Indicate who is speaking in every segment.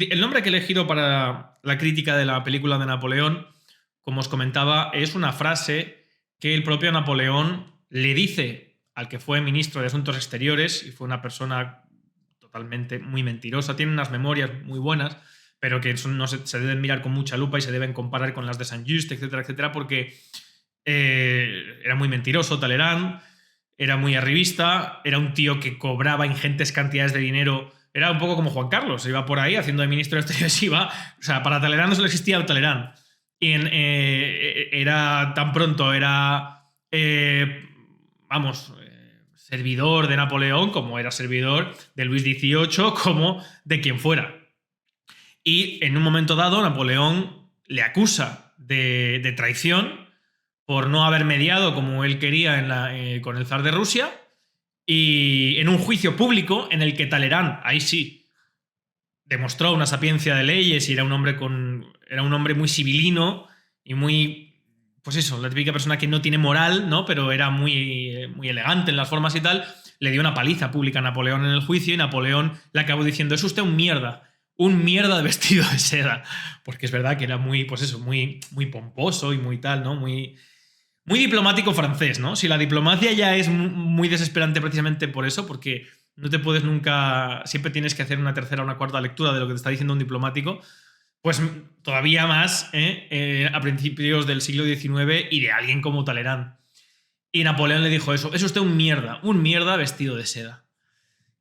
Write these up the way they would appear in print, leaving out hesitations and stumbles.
Speaker 1: El nombre que he elegido para la crítica de la película de Napoleón, como os comentaba, es una frase que el propio Napoleón le dice al que fue ministro de Asuntos Exteriores y fue una persona totalmente muy mentirosa. Tiene unas memorias muy buenas, pero que no se deben mirar con mucha lupa y se deben comparar con las de Saint-Just, etcétera, etcétera, porque era muy mentiroso Talleyrand, era muy arribista, era un tío que cobraba ingentes cantidades de dinero. Era un poco como Juan Carlos, iba por ahí haciendo de ministro de Exteriores, o sea, para Talleyrand no solo existía Talleyrand. Y era tan pronto, era, servidor de Napoleón, como era servidor de Luis XVIII, como de quien fuera. Y en un momento dado, Napoleón le acusa de traición por no haber mediado como él quería con el zar de Rusia, y en un juicio público en el que Talleyrand, ahí sí, demostró una sapiencia de leyes y era un hombre muy civilino y muy, pues eso, la típica persona que no tiene moral, ¿no? Pero era muy, muy elegante en las formas y tal, le dio una paliza pública a Napoleón en el juicio y Napoleón le acabó diciendo: es usted un mierda de vestido de seda, porque es verdad que era muy, pues eso, muy, muy pomposo y muy tal, ¿no? Muy diplomático francés, ¿no? Si la diplomacia ya es muy desesperante precisamente por eso, porque no te puedes nunca, siempre tienes que hacer una tercera o una cuarta lectura de lo que te está diciendo un diplomático, pues todavía más a principios del siglo XIX y de alguien como Talleyrand. Y Napoleón le dijo eso: es usted un mierda vestido de seda.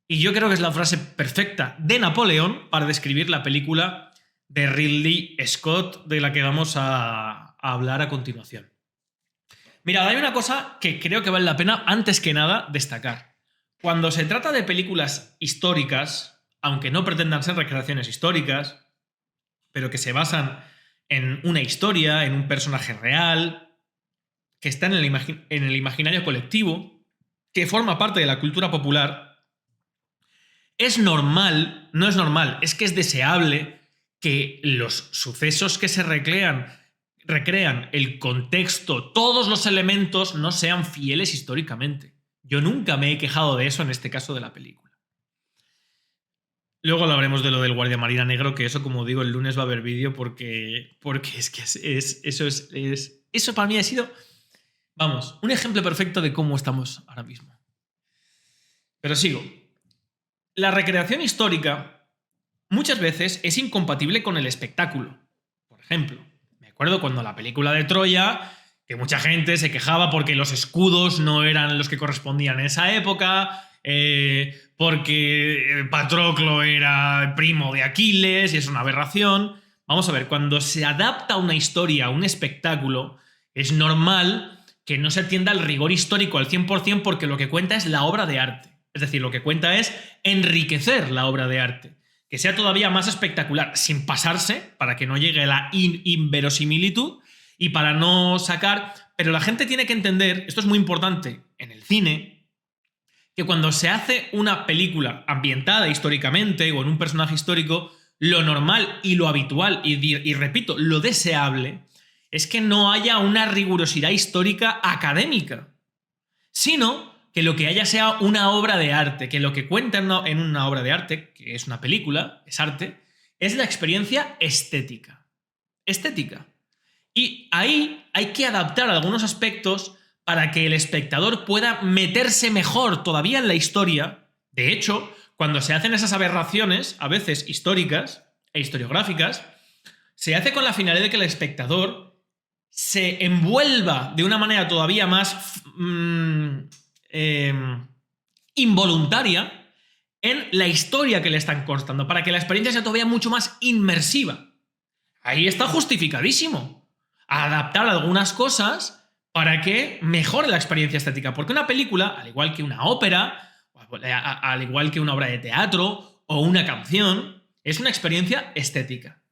Speaker 1: Y yo creo que es la frase perfecta de Napoleón para describir la película de Ridley Scott de la que vamos a hablar a continuación. Mirad, hay una cosa que creo que vale la pena, antes que nada, destacar. Cuando se trata de películas históricas, aunque no pretendan ser recreaciones históricas, pero que se basan en una historia, en un personaje real, que está en el imaginario colectivo, que forma parte de la cultura popular, es normal, no es normal, es que es deseable que los sucesos que se recrean, el contexto, todos los elementos no sean fieles históricamente. Yo nunca me he quejado de eso en este caso de la película. Luego hablaremos de lo del Guardia Marina Negro, que eso, como digo, el lunes va a haber vídeo porque es que eso para mí ha sido, vamos, un ejemplo perfecto de cómo estamos ahora mismo. Pero sigo. La recreación histórica muchas veces es incompatible con el espectáculo. Por ejemplo, me acuerdo cuando la película de Troya, que mucha gente se quejaba porque los escudos no eran los que correspondían en esa época, porque Patroclo era primo de Aquiles y es una aberración. Vamos a ver, cuando se adapta una historia a un espectáculo, es normal que no se atienda al rigor histórico al 100% porque lo que cuenta es la obra de arte. Es decir, lo que cuenta es enriquecer la obra de arte, que sea todavía más espectacular, sin pasarse, para que no llegue a la inverosimilitud y para no sacar... Pero la gente tiene que entender, esto es muy importante en el cine, que cuando se hace una película ambientada históricamente o en un personaje histórico, lo normal y lo habitual, y repito, lo deseable, es que no haya una rigurosidad histórica académica, sino que lo que haya sea una obra de arte, que lo que cuenta en una obra de arte, que es una película, es arte, es la experiencia estética. Estética. Y ahí hay que adaptar algunos aspectos para que el espectador pueda meterse mejor todavía en la historia. De hecho, cuando se hacen esas aberraciones, a veces históricas e historiográficas, se hace con la finalidad de que el espectador se envuelva de una manera todavía más involuntaria en la historia que le están contando, para que la experiencia sea todavía mucho más inmersiva. Ahí está justificadísimo adaptar algunas cosas para que mejore la experiencia estética, porque una película, al igual que una ópera, al igual que una obra de teatro o una canción, es una experiencia estética.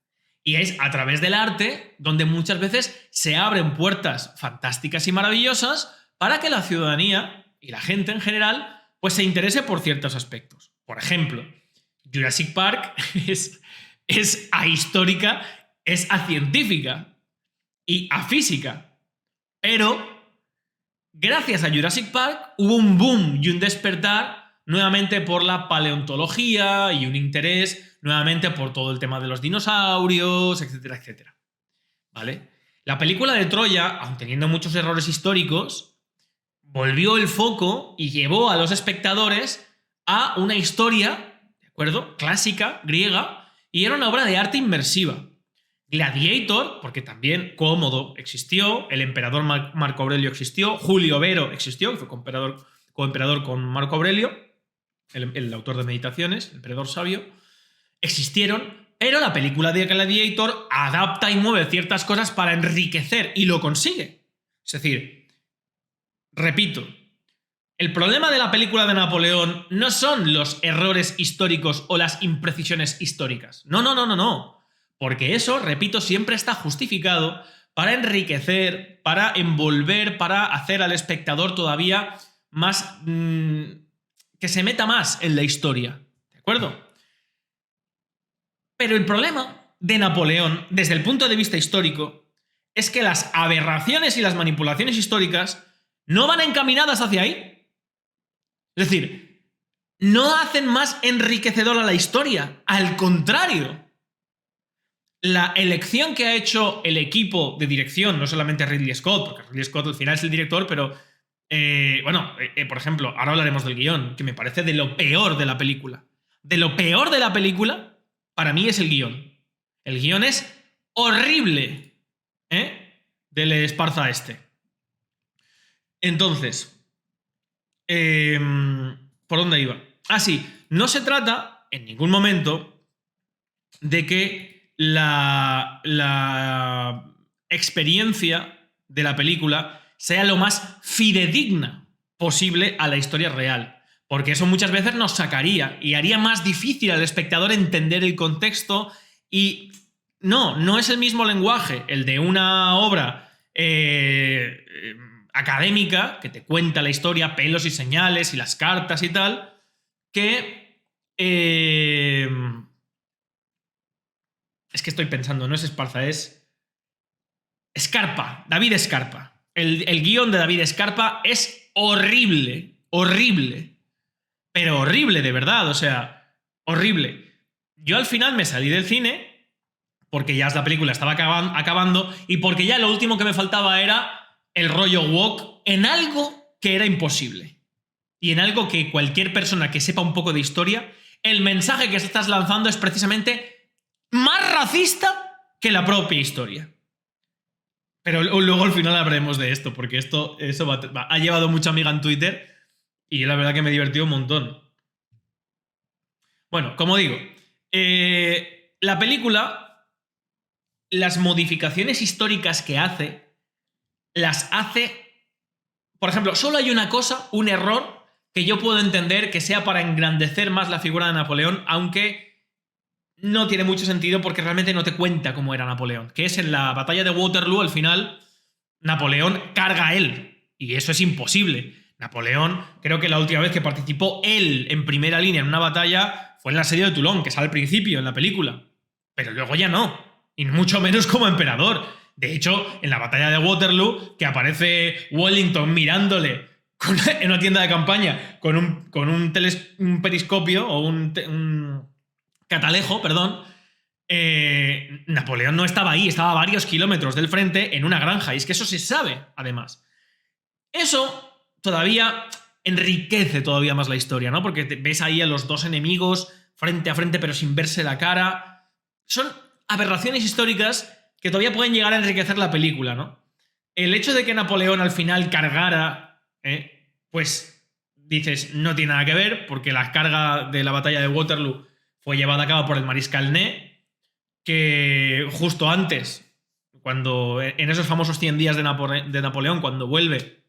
Speaker 1: Y es a través del arte donde muchas veces se abren puertas fantásticas y maravillosas para que la ciudadanía y la gente en general pues se interese por ciertos aspectos. Por ejemplo, Jurassic Park es ahistórica, es acientífica y afísica. Pero gracias a Jurassic Park hubo un boom y un despertar nuevamente por la paleontología y un interés nuevamente por todo el tema de los dinosaurios, etcétera, etcétera. ¿Vale? La película de Troya, aun teniendo muchos errores históricos, volvió el foco y llevó a los espectadores a una historia, ¿de acuerdo? Clásica, griega, y era una obra de arte inmersiva. Gladiator, porque también Cómodo existió, el emperador Marco Aurelio existió, Julio Vero existió, que fue coemperador con Marco Aurelio, el autor de Meditaciones, el emperador sabio, existieron, pero la película de Gladiator adapta y mueve ciertas cosas para enriquecer, y lo consigue. Es decir, repito, el problema de la película de Napoleón no son los errores históricos o las imprecisiones históricas. No, no, no, no, no. Porque eso, repito, siempre está justificado para enriquecer, para envolver, para hacer al espectador todavía más... que se meta más en la historia. ¿De acuerdo? Pero el problema de Napoleón, desde el punto de vista histórico, es que las aberraciones y las manipulaciones históricas no van encaminadas hacia ahí. Es decir, no hacen más enriquecedora la historia. Al contrario. La elección que ha hecho el equipo de dirección, no solamente Ridley Scott, porque Ridley Scott al final es el director, pero por ejemplo, ahora hablaremos del guión, que me parece de lo peor de la película. De lo peor de la película, para mí es el guión. El guión es horrible, del Esparza este. Entonces, ¿por dónde iba? Ah, sí, no se trata en ningún momento de que la experiencia de la película sea lo más fidedigna posible a la historia real. Porque eso muchas veces nos sacaría y haría más difícil al espectador entender el contexto. Y no es el mismo lenguaje el de una obra académica que te cuenta la historia, pelos y señales y las cartas y tal, que... es que estoy pensando, no es Esparza, es Escarpa, David Escarpa. El guión de David Escarpa es horrible, horrible, pero horrible de verdad, o sea, horrible. Yo al final me salí del cine porque ya la película estaba acabando y porque ya lo último que me faltaba era el rollo woke en algo que era imposible. Y en algo que cualquier persona que sepa un poco de historia, el mensaje que estás lanzando es precisamente más racista que la propia historia. Pero luego al final hablaremos de esto, porque eso ha llevado mucha amiga en Twitter y la verdad que me divertido un montón. Bueno, como digo, la película, las modificaciones históricas que hace, las hace... Por ejemplo, solo hay una cosa, un error, que yo puedo entender que sea para engrandecer más la figura de Napoleón, aunque... no tiene mucho sentido porque realmente no te cuenta cómo era Napoleón. Que es en la batalla de Waterloo, al final, Napoleón carga a él. Y eso es imposible. Napoleón, creo que la última vez que participó él en primera línea en una batalla fue en el asedio de Toulon, que sale al principio en la película. Pero luego ya no. Y mucho menos como emperador. De hecho, en la batalla de Waterloo, que aparece Wellington mirándole en una tienda de campaña con un periscopio o un catalejo, perdón, Napoleón no estaba ahí, estaba a varios kilómetros del frente en una granja. Y es que eso se sabe, además. Eso todavía enriquece todavía más la historia, ¿no? Porque ves ahí a los dos enemigos frente a frente, pero sin verse la cara. Son aberraciones históricas que todavía pueden llegar a enriquecer la película, ¿no? El hecho de que Napoleón al final cargara, pues dices, no tiene nada que ver, porque la carga de la batalla de Waterloo fue llevada a cabo por el mariscal Ney, que justo antes, cuando en esos famosos 100 días de Napoleón, cuando vuelve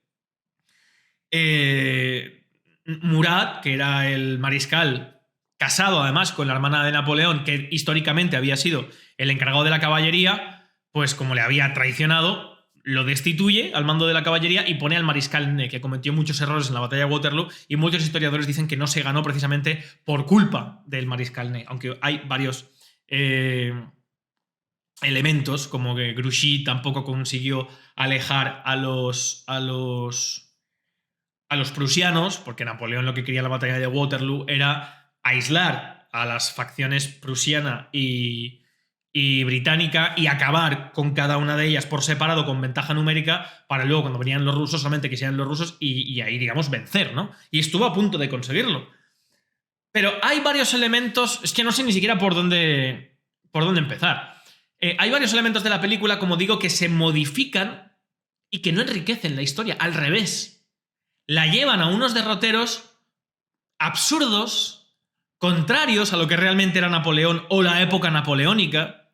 Speaker 1: Murat, que era el mariscal casado además con la hermana de Napoleón, que históricamente había sido el encargado de la caballería, pues como le había traicionado, lo destituye al mando de la caballería y pone al mariscal Ney, que cometió muchos errores en la batalla de Waterloo, y muchos historiadores dicen que no se ganó precisamente por culpa del mariscal Ney, aunque hay varios elementos, como que Grouchy tampoco consiguió alejar a los a los prusianos, porque Napoleón lo que quería en la batalla de Waterloo era aislar a las facciones prusiana y británica y acabar con cada una de ellas por separado con ventaja numérica para luego cuando venían los rusos solamente quisieran los rusos y ahí, digamos, vencer, ¿no? Y estuvo a punto de conseguirlo. Pero hay varios elementos, es que no sé ni siquiera por dónde empezar. Hay varios elementos de la película, como digo, que se modifican y que no enriquecen la historia, al revés. La llevan a unos derroteros absurdos, contrarios a lo que realmente era Napoleón o la época napoleónica.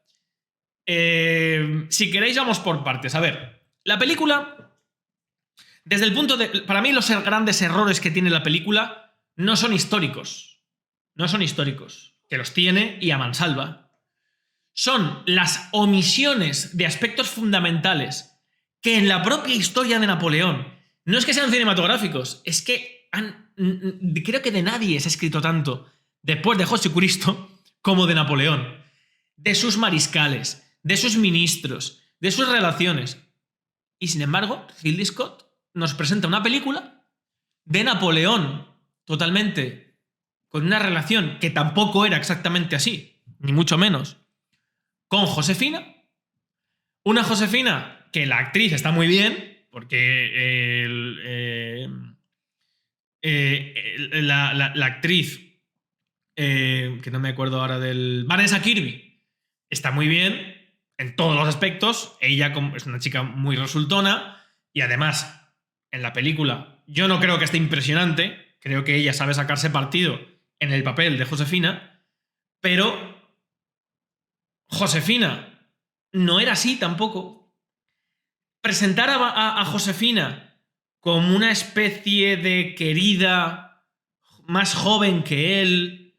Speaker 1: Si queréis, vamos por partes. A ver, la película, desde el punto de... Para mí los grandes errores que tiene la película no son históricos. No son históricos, que los tiene y a mansalva. Son las omisiones de aspectos fundamentales que en la propia historia de Napoleón, no es que sean cinematográficos, es que creo que de nadie se ha escrito tanto después de Jesucristo como de Napoleón. De sus mariscales, de sus ministros, de sus relaciones. Y sin embargo, Ridley Scott nos presenta una película de Napoleón totalmente con una relación que tampoco era exactamente así, ni mucho menos, con Josefina. Una Josefina que la actriz está muy bien, porque la actriz, que no me acuerdo ahora del... Vanessa Kirby, está muy bien en todos los aspectos. Ella es una chica muy resultona y además, en la película, yo no creo que esté impresionante. Creo que ella sabe sacarse partido en el papel de Josefina, pero Josefina no era así tampoco. Presentar a Josefina como una especie de querida más joven que él,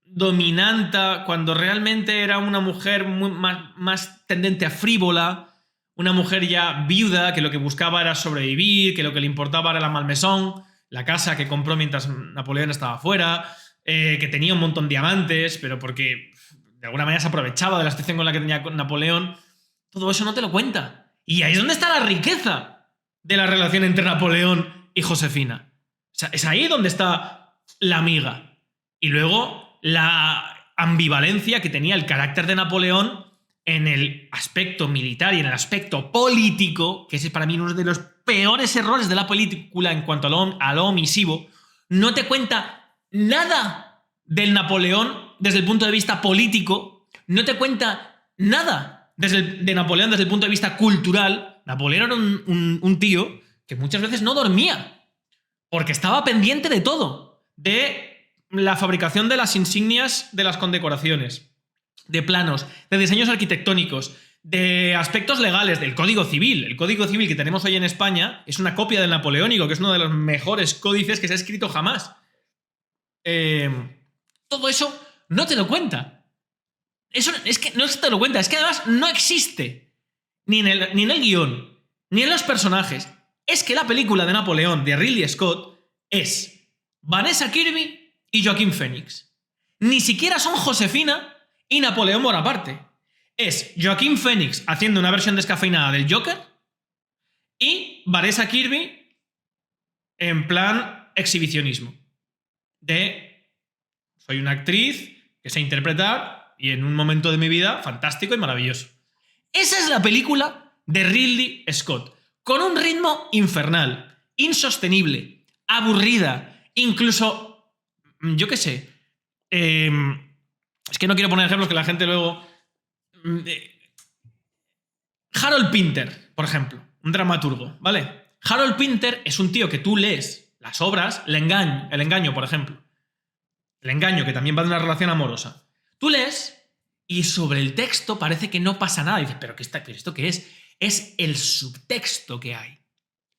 Speaker 1: dominanta, cuando realmente era una mujer más tendente a frívola, una mujer ya viuda que lo que buscaba era sobrevivir, que lo que le importaba era la malmaison, la casa que compró mientras Napoleón estaba fuera, que tenía un montón de diamantes, pero porque de alguna manera se aprovechaba de la situación con la que tenía Napoleón. Todo eso no te lo cuenta. Y ahí es donde está la riqueza de la relación entre Napoleón y Josefina. O sea, es ahí donde está la amiga. Y luego la ambivalencia que tenía el carácter de Napoleón en el aspecto militar y en el aspecto político, que ese es para mí uno de los peores errores de la película en cuanto a lo omisivo. No te cuenta nada del Napoleón desde el punto de vista político, no te cuenta nada de Napoleón desde el punto de vista cultural. Napoleón era un tío que muchas veces no dormía, porque estaba pendiente de todo, de la fabricación de las insignias de las condecoraciones, de planos, de diseños arquitectónicos, de aspectos legales, del Código Civil. El Código Civil que tenemos hoy en España es una copia del napoleónico, que es uno de los mejores códices que se ha escrito jamás. Todo eso no te lo cuenta. Eso es que no te lo cuenta, es que además no existe. Ni en el guión, ni en los personajes. Es que la película de Napoleón de Ridley Scott es Vanessa Kirby y Joaquín Phoenix. Ni siquiera son Josefina y Napoleón Bonaparte. Es Joaquín Phoenix haciendo una versión descafeinada del Joker y Vanessa Kirby en plan exhibicionismo. Soy una actriz que sé interpretar y en un momento de mi vida fantástico y maravilloso. Esa es la película de Ridley Scott, con un ritmo infernal, insostenible, aburrida, incluso, yo qué sé, es que no quiero poner ejemplos que la gente luego... Harold Pinter, por ejemplo, un dramaturgo, ¿vale? Harold Pinter es un tío que tú lees las obras, El engaño, por ejemplo. El engaño, que también va de una relación amorosa. Tú lees y sobre el texto parece que no pasa nada. Y dices, ¿pero esto qué es? Es el subtexto que hay.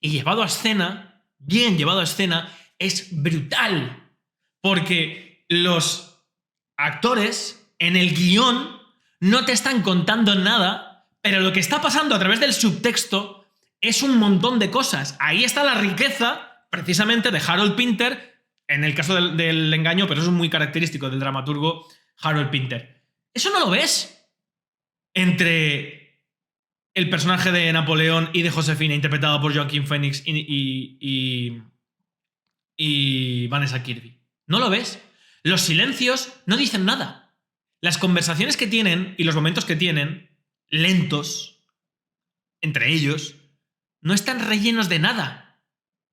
Speaker 1: Y llevado a escena, bien llevado a escena, es brutal. Porque los actores en el guión no te están contando nada, pero lo que está pasando a través del subtexto es un montón de cosas. Ahí está la riqueza, precisamente, de Harold Pinter, en el caso del engaño, pero eso es muy característico del dramaturgo Harold Pinter. Eso no lo ves entre el personaje de Napoleón y de Josefina, interpretado por Joaquin Phoenix y Vanessa Kirby. ¿No lo ves? Los silencios no dicen nada. Las conversaciones que tienen y los momentos que tienen, lentos, entre ellos, no están rellenos de nada.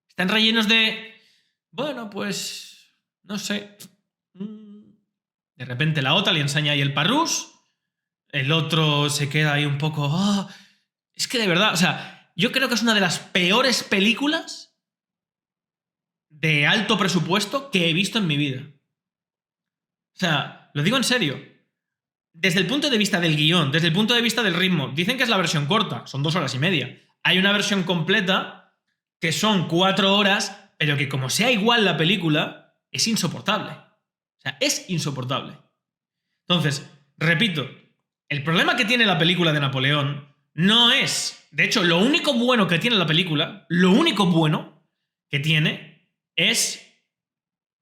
Speaker 1: Están rellenos de... Bueno, pues... No sé. De repente la otra le enseña ahí el parrús. El otro se queda ahí un poco... Oh. Es que de verdad, o sea, yo creo que es una de las peores películas de alto presupuesto que he visto en mi vida. O sea, lo digo en serio. Desde el punto de vista del guión, desde el punto de vista del ritmo, dicen que es la versión corta, son 2 horas y media. Hay una versión completa que son 4 horas, pero que como sea igual la película, es insoportable. O sea, es insoportable. Entonces, repito, el problema que tiene la película de Napoleón no es... De hecho, lo único bueno que tiene la película, lo único bueno que tiene es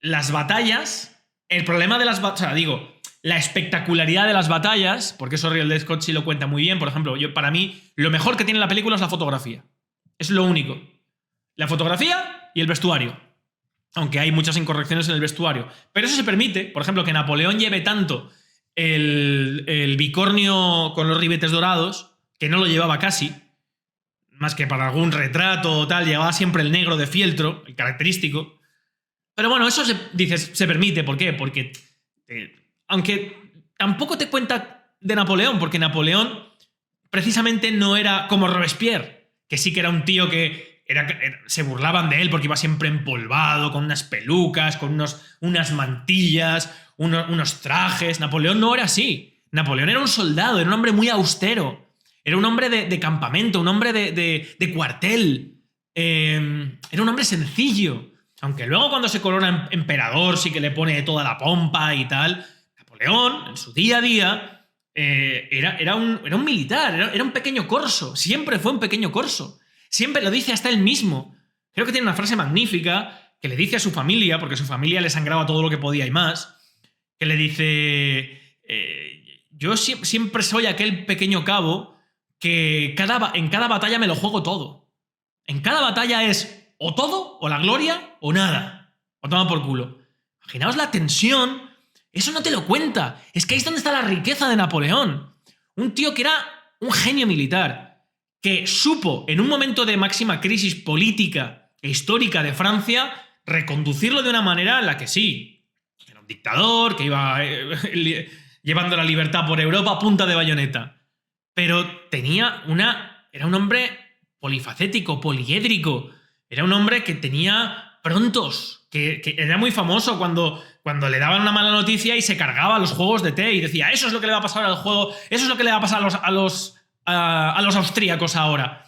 Speaker 1: las batallas, el problema de las batallas, o sea, digo, la espectacularidad de las batallas, porque eso Ridley Scott sí lo cuenta muy bien. Por ejemplo, para mí, lo mejor que tiene la película es la fotografía. Es lo único. La fotografía y el vestuario. Aunque hay muchas incorrecciones en el vestuario. Pero eso se permite, por ejemplo, que Napoleón lleve tanto el bicornio con los ribetes dorados, que no lo llevaba casi, más que para algún retrato o tal, llevaba siempre el negro de fieltro, el característico. Pero bueno, eso se permite. ¿Por qué? Porque... aunque tampoco te cuenta de Napoleón, porque Napoleón precisamente no era como Robespierre, que sí que era un tío que se burlaban de él porque iba siempre empolvado, con unas pelucas, con unas mantillas, unos trajes. Napoleón no era así. Napoleón era un soldado, era un hombre muy austero. Era un hombre de campamento, un hombre de cuartel. Era un hombre sencillo. Aunque luego cuando se corona emperador sí que le pone toda la pompa y tal. Napoleón, en su día a día, era un militar, era un pequeño corso. Siempre fue un pequeño corso. Siempre lo dice hasta él mismo. Creo que tiene una frase magnífica que le dice a su familia, porque su familia le sangraba todo lo que podía y más, que le dice... yo siempre soy aquel pequeño cabo que en cada batalla me lo juego todo. En cada batalla es o todo, o la gloria, o nada. O toma por culo. Imaginaos la tensión. Eso no te lo cuenta. Es que ahí es donde está la riqueza de Napoleón. Un tío que era un genio militar, que supo, en un momento de máxima crisis política e histórica de Francia, reconducirlo de una manera en la que sí, era un dictador, que iba llevando la libertad por Europa a punta de bayoneta. Pero era un hombre polifacético, poliédrico. Era un hombre que tenía prontos, que era muy famoso cuando le daban una mala noticia y se cargaba los juegos de té y decía, eso es lo que le va a pasar al juego, eso es lo que le va a pasar a los austríacos ahora.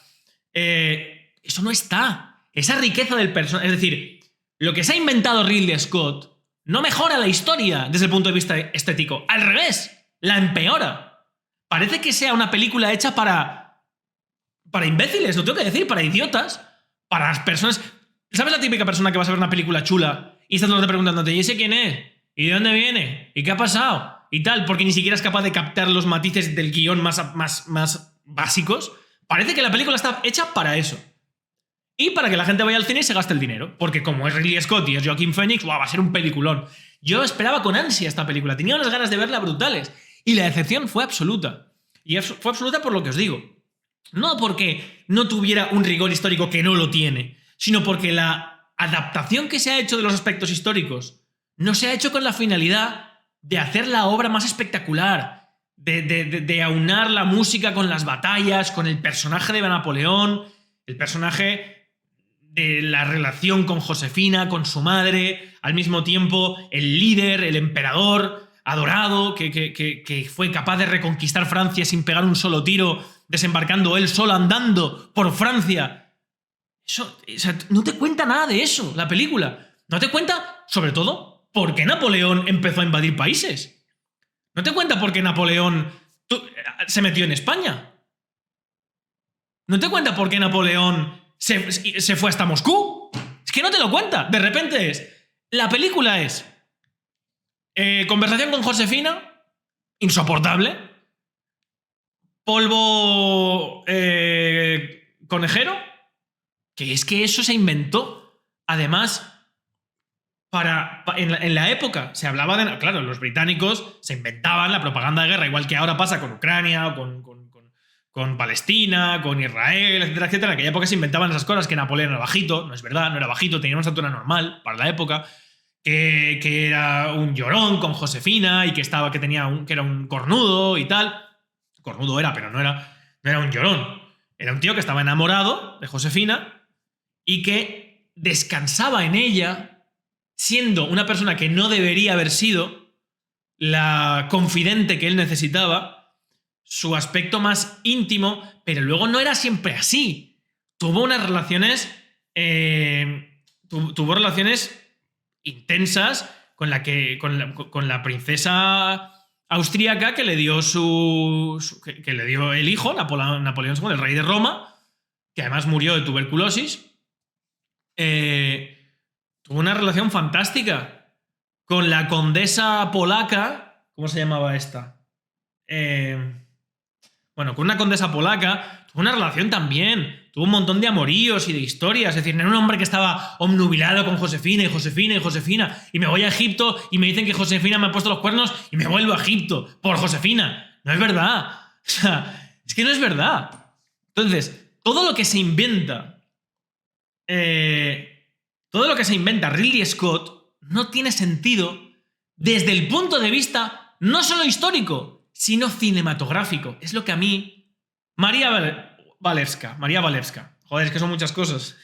Speaker 1: Eso no está. Esa riqueza del personaje... Es decir, lo que se ha inventado Ridley Scott no mejora la historia desde el punto de vista estético. Al revés, la empeora. Parece que sea una película hecha para imbéciles, lo tengo que decir, para idiotas, para las personas... ¿Sabes la típica persona que vas a ver una película chula y estás todo el rato preguntándote, ¿y ese quién es? ¿Y de dónde viene? ¿Y qué ha pasado? Y tal, porque ni siquiera es capaz de captar los matices del guión más básicos. Parece que la película está hecha para eso. Y para que la gente vaya al cine y se gaste el dinero. Porque como es Ridley Scott y es Joaquin Phoenix, ¡guau!, va a ser un peliculón. Yo esperaba con ansia esta película. Tenía unas ganas de verla brutales. Y la decepción fue absoluta. Y fue absoluta por lo que os digo. No porque no tuviera un rigor histórico, que no lo tiene, sino porque la adaptación que se ha hecho de los aspectos históricos no se ha hecho con la finalidad de hacer la obra más espectacular, de aunar la música con las batallas, con el personaje de Napoleón, el personaje de la relación con Josefina, con su madre, al mismo tiempo el líder, el emperador adorado, que fue capaz de reconquistar Francia sin pegar un solo tiro, desembarcando él solo andando por Francia. Eso, o sea, no te cuenta nada de eso, la película. No te cuenta, sobre todo, por qué Napoleón empezó a invadir países. No te cuenta por qué Napoleón se metió en España. No te cuenta por qué Napoleón se fue hasta Moscú. Es que no te lo cuenta. De repente la película es conversación con Josefina, insoportable. polvo conejero, que es que eso se inventó. Además, en la época se hablaba de... Claro, los británicos se inventaban la propaganda de guerra, igual que ahora pasa con Ucrania, con Palestina, con Israel, etcétera, etcétera. En aquella época se inventaban esas cosas, que Napoleón era bajito, no es verdad, no era bajito, tenía una estatura normal para la época, que era un llorón con Josefina y que era un cornudo y tal. Cornudo era, pero no era un llorón. Era un tío que estaba enamorado de Josefina y que descansaba en ella, siendo una persona que no debería haber sido la confidente que él necesitaba, su aspecto más íntimo, pero luego no era siempre así. Tuvo unas relaciones. Tuvo relaciones intensas con la princesa austríaca que le dio que le dio el hijo, Napoleón II, el rey de Roma, que además murió de tuberculosis. Tuvo una relación fantástica con la condesa polaca. ¿Cómo se llamaba esta? Bueno, con una condesa polaca. Tuvo una relación también. Tuvo un montón de amoríos y de historias. Es decir, no era un hombre que estaba obnubilado con Josefina y Josefina y Josefina. Y me voy a Egipto y me dicen que Josefina me ha puesto los cuernos y me vuelvo a Egipto por Josefina. No es verdad. O sea, es que no es verdad. Entonces, todo lo que se inventa Ridley Scott no tiene sentido desde el punto de vista no solo histórico, sino cinematográfico. Es lo que a mí... María Walewska. Joder, es que son muchas cosas.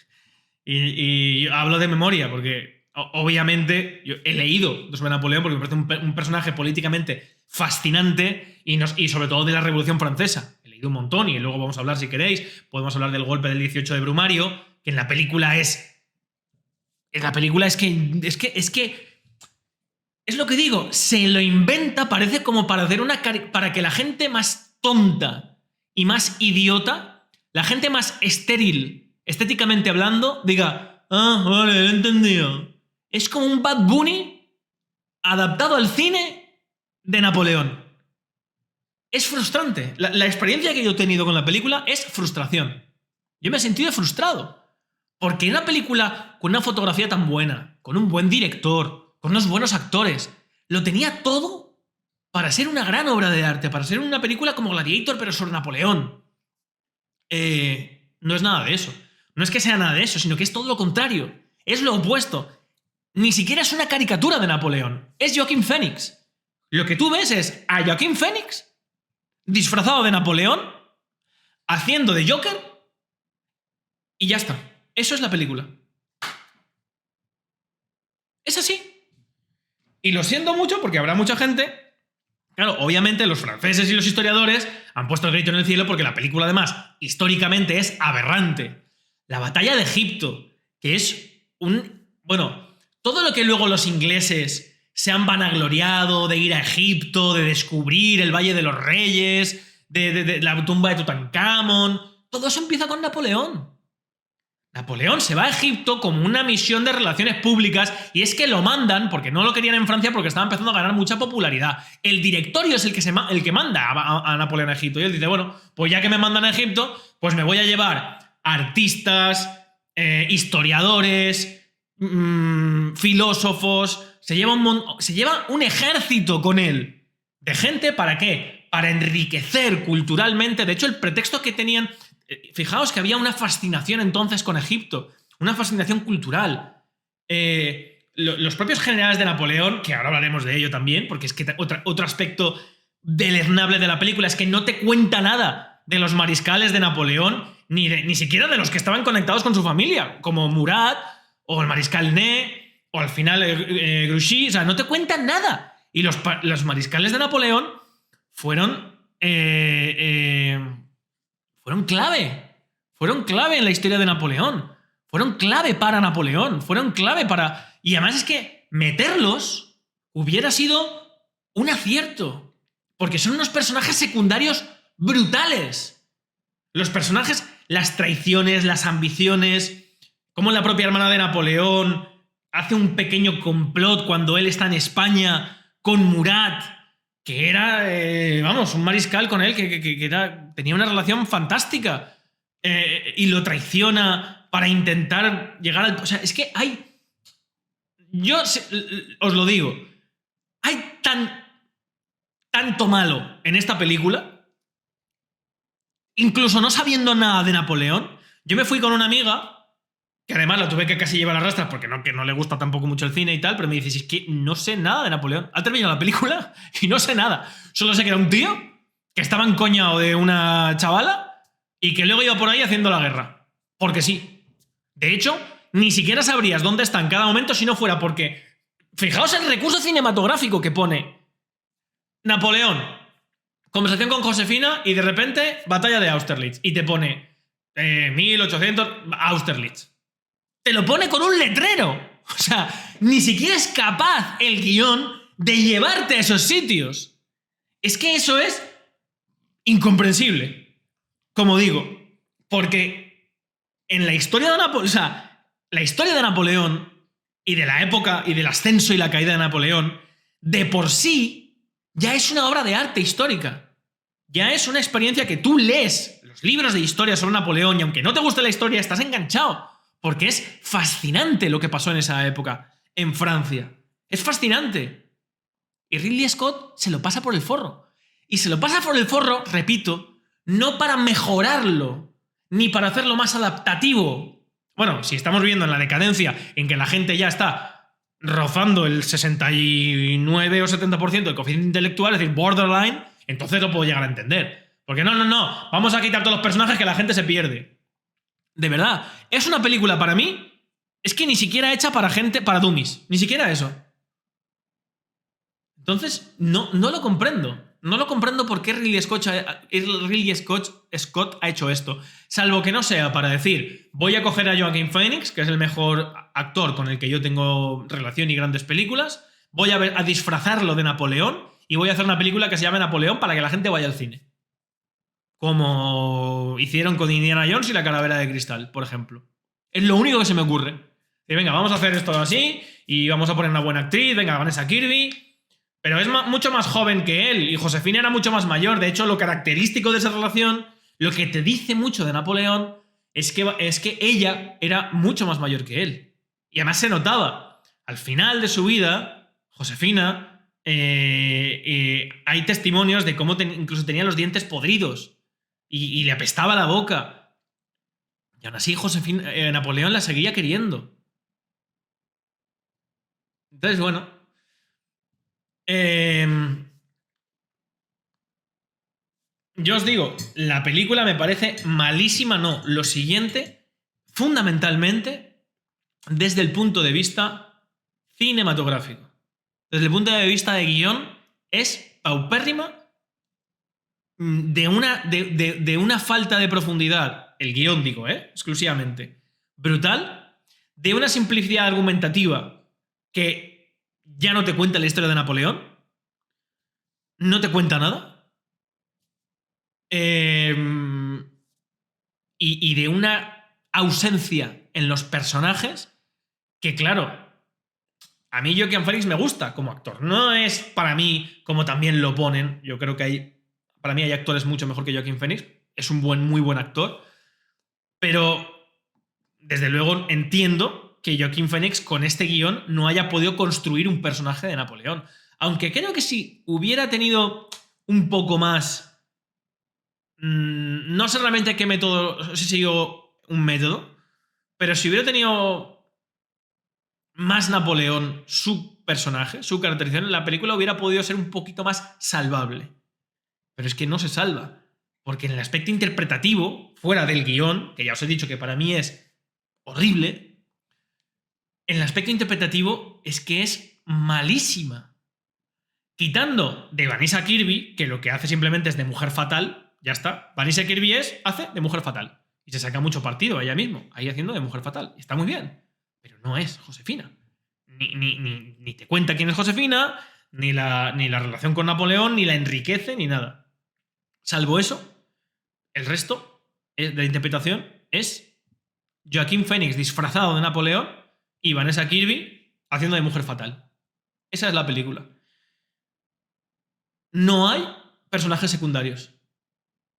Speaker 1: Y hablo de memoria porque, obviamente, yo he leído sobre Napoleón porque me parece un personaje políticamente fascinante y sobre todo de la Revolución Francesa. He leído un montón y luego vamos a hablar, si queréis, podemos hablar del golpe del 18 de Brumario, que en la película es... En la película es que es lo que digo, se lo inventa, parece como para hacer para que la gente más tonta y más idiota, la gente más estéril, estéticamente hablando, diga, ah, vale, he entendido. Es como un Bad Bunny adaptado al cine de Napoleón. Es frustrante. La experiencia que yo he tenido con la película es frustración. Yo me he sentido frustrado. Porque en una película con una fotografía tan buena, con un buen director, con unos buenos actores, lo tenía todo para ser una gran obra de arte, para ser una película como Gladiator, pero sobre Napoleón. No es nada de eso. No es que sea nada de eso, sino que es todo lo contrario. Es lo opuesto. Ni siquiera es una caricatura de Napoleón. Es Joaquín Phoenix. Lo que tú ves es a Joaquín Phoenix disfrazado de Napoleón, haciendo de Joker, y ya está. Eso es la película. Es así. Y lo siento mucho porque habrá mucha gente... Claro, obviamente los franceses y los historiadores han puesto el grito en el cielo porque la película, además, históricamente es aberrante. La batalla de Egipto, que es Bueno, todo lo que luego los ingleses se han vanagloriado de ir a Egipto, de descubrir el Valle de los Reyes, de la tumba de Tutankamón, todo eso empieza con Napoleón. Napoleón se va a Egipto como una misión de relaciones públicas y es que lo mandan, porque no lo querían en Francia porque estaba empezando a ganar mucha popularidad. El directorio es el que manda a Napoleón a Egipto y él dice, bueno, pues ya que me mandan a Egipto, pues me voy a llevar artistas, historiadores, filósofos, se lleva un ejército con él de gente, ¿para qué? Para enriquecer culturalmente. De hecho, el pretexto que tenían... Fijaos que había una fascinación entonces con Egipto, una fascinación cultural. Los propios generales de Napoleón, que ahora hablaremos de ello también, porque es que otro aspecto deleznable de la película es que no te cuenta nada de los mariscales de Napoleón, ni siquiera de los que estaban conectados con su familia, como Murat, o el mariscal Ney, o al final Grouchy. O sea, no te cuentan nada. Y los mariscales de Napoleón fueron clave en la historia de Napoleón, fueron clave para Napoleón, fueron clave para... Y además es que meterlos hubiera sido un acierto, porque son unos personajes secundarios brutales. Los personajes, las traiciones, las ambiciones, como la propia hermana de Napoleón hace un pequeño complot cuando él está en España con Murat que era, vamos, un mariscal con él que tenía una relación fantástica y lo traiciona para intentar llegar al... O sea, es que hay... Os lo digo, hay tanto malo en esta película, incluso no sabiendo nada de Napoleón. Yo me fui con una amiga, que además la tuve que casi llevar a rastras porque que no le gusta tampoco mucho el cine y tal, pero me dice, es que no sé nada de Napoleón. Ha terminado la película y no sé nada. Solo sé que era un tío que estaba encoñado de una chavala y que luego iba por ahí haciendo la guerra. Porque sí. De hecho, ni siquiera sabrías dónde está en cada momento si no fuera porque... Fijaos el recurso cinematográfico que pone Napoleón, conversación con Josefina y de repente batalla de Austerlitz. Y te pone 1800 Austerlitz. Te lo pone con un letrero. O sea, ni siquiera es capaz el guión de llevarte a esos sitios. Es que eso es incomprensible. Como digo, porque en la historia de Napoleón, o sea, la historia de Napoleón y de la época y del ascenso y la caída de Napoleón, de por sí, ya es una obra de arte histórica. Ya es una experiencia que tú lees los libros de historia sobre Napoleón y aunque no te guste la historia, estás enganchado. Porque es fascinante lo que pasó en esa época, en Francia. Es fascinante. Y Ridley Scott se lo pasa por el forro. Y se lo pasa por el forro, repito, no para mejorarlo, ni para hacerlo más adaptativo. Bueno, si estamos viendo en la decadencia en que la gente ya está rozando el 69 o 70% del coeficiente intelectual, es decir, borderline, entonces lo puedo llegar a entender. Porque no, vamos a quitar todos los personajes que la gente se pierde. De verdad, es una película para mí, es que ni siquiera hecha para gente, para dummies, ni siquiera eso. Entonces, no lo comprendo. No lo comprendo por qué Ridley Scott ha hecho esto. Salvo que no sea para decir, voy a coger a Joaquin Phoenix, que es el mejor actor con el que yo tengo relación y grandes películas, voy a disfrazarlo de Napoleón y voy a hacer una película que se llame Napoleón para que la gente vaya al cine. Como hicieron con Indiana Jones y la Calavera de Cristal, por ejemplo. Es lo único que se me ocurre. Y venga, vamos a hacer esto así y vamos a poner una buena actriz, venga, Vanessa Kirby. Pero es mucho más joven que él y Josefina era mucho más mayor. De hecho, lo característico de esa relación, lo que te dice mucho de Napoleón, es que ella era mucho más mayor que él. Y además se notaba. Al final de su vida, Josefina, hay testimonios de cómo incluso tenía los dientes podridos y le apestaba la boca. Y aún así, Napoleón la seguía queriendo. Entonces, bueno. Yo os digo, la película me parece malísima, no. Lo siguiente, fundamentalmente, desde el punto de vista cinematográfico. Desde el punto de vista de guión, es paupérrima, de una falta de profundidad, el guión digo, exclusivamente, brutal, de una simplicidad argumentativa que ya no te cuenta la historia de Napoleón, no te cuenta nada, y de una ausencia en los personajes que, claro, a mí Joaquin Phoenix me gusta como actor. No es para mí como también lo ponen. Yo creo que para mí hay actores mucho mejor que Joaquin Phoenix. Es un muy buen actor. Pero, desde luego, entiendo que Joaquin Phoenix con este guión no haya podido construir un personaje de Napoleón. Aunque creo que si hubiera tenido un poco más... No sé realmente qué método, si siguió un método, pero si hubiera tenido más Napoleón, su personaje, su caracterización, la película hubiera podido ser un poquito más salvable. Pero es que no se salva. Porque en el aspecto interpretativo, fuera del guión, que ya os he dicho que para mí es horrible, en el aspecto interpretativo es que es malísima. Quitando de Vanessa Kirby, que lo que hace simplemente es de mujer fatal, ya está. Vanessa Kirby hace de mujer fatal. Y se saca mucho partido a ella mismo, ahí haciendo de mujer fatal. Está muy bien. Pero no es Josefina. Ni te cuenta quién es Josefina, ni la relación con Napoleón, ni la enriquece, ni nada. Salvo eso, el resto de la interpretación es Joaquin Phoenix disfrazado de Napoleón y Vanessa Kirby haciendo de mujer fatal. Esa es la película. no hay personajes secundarios.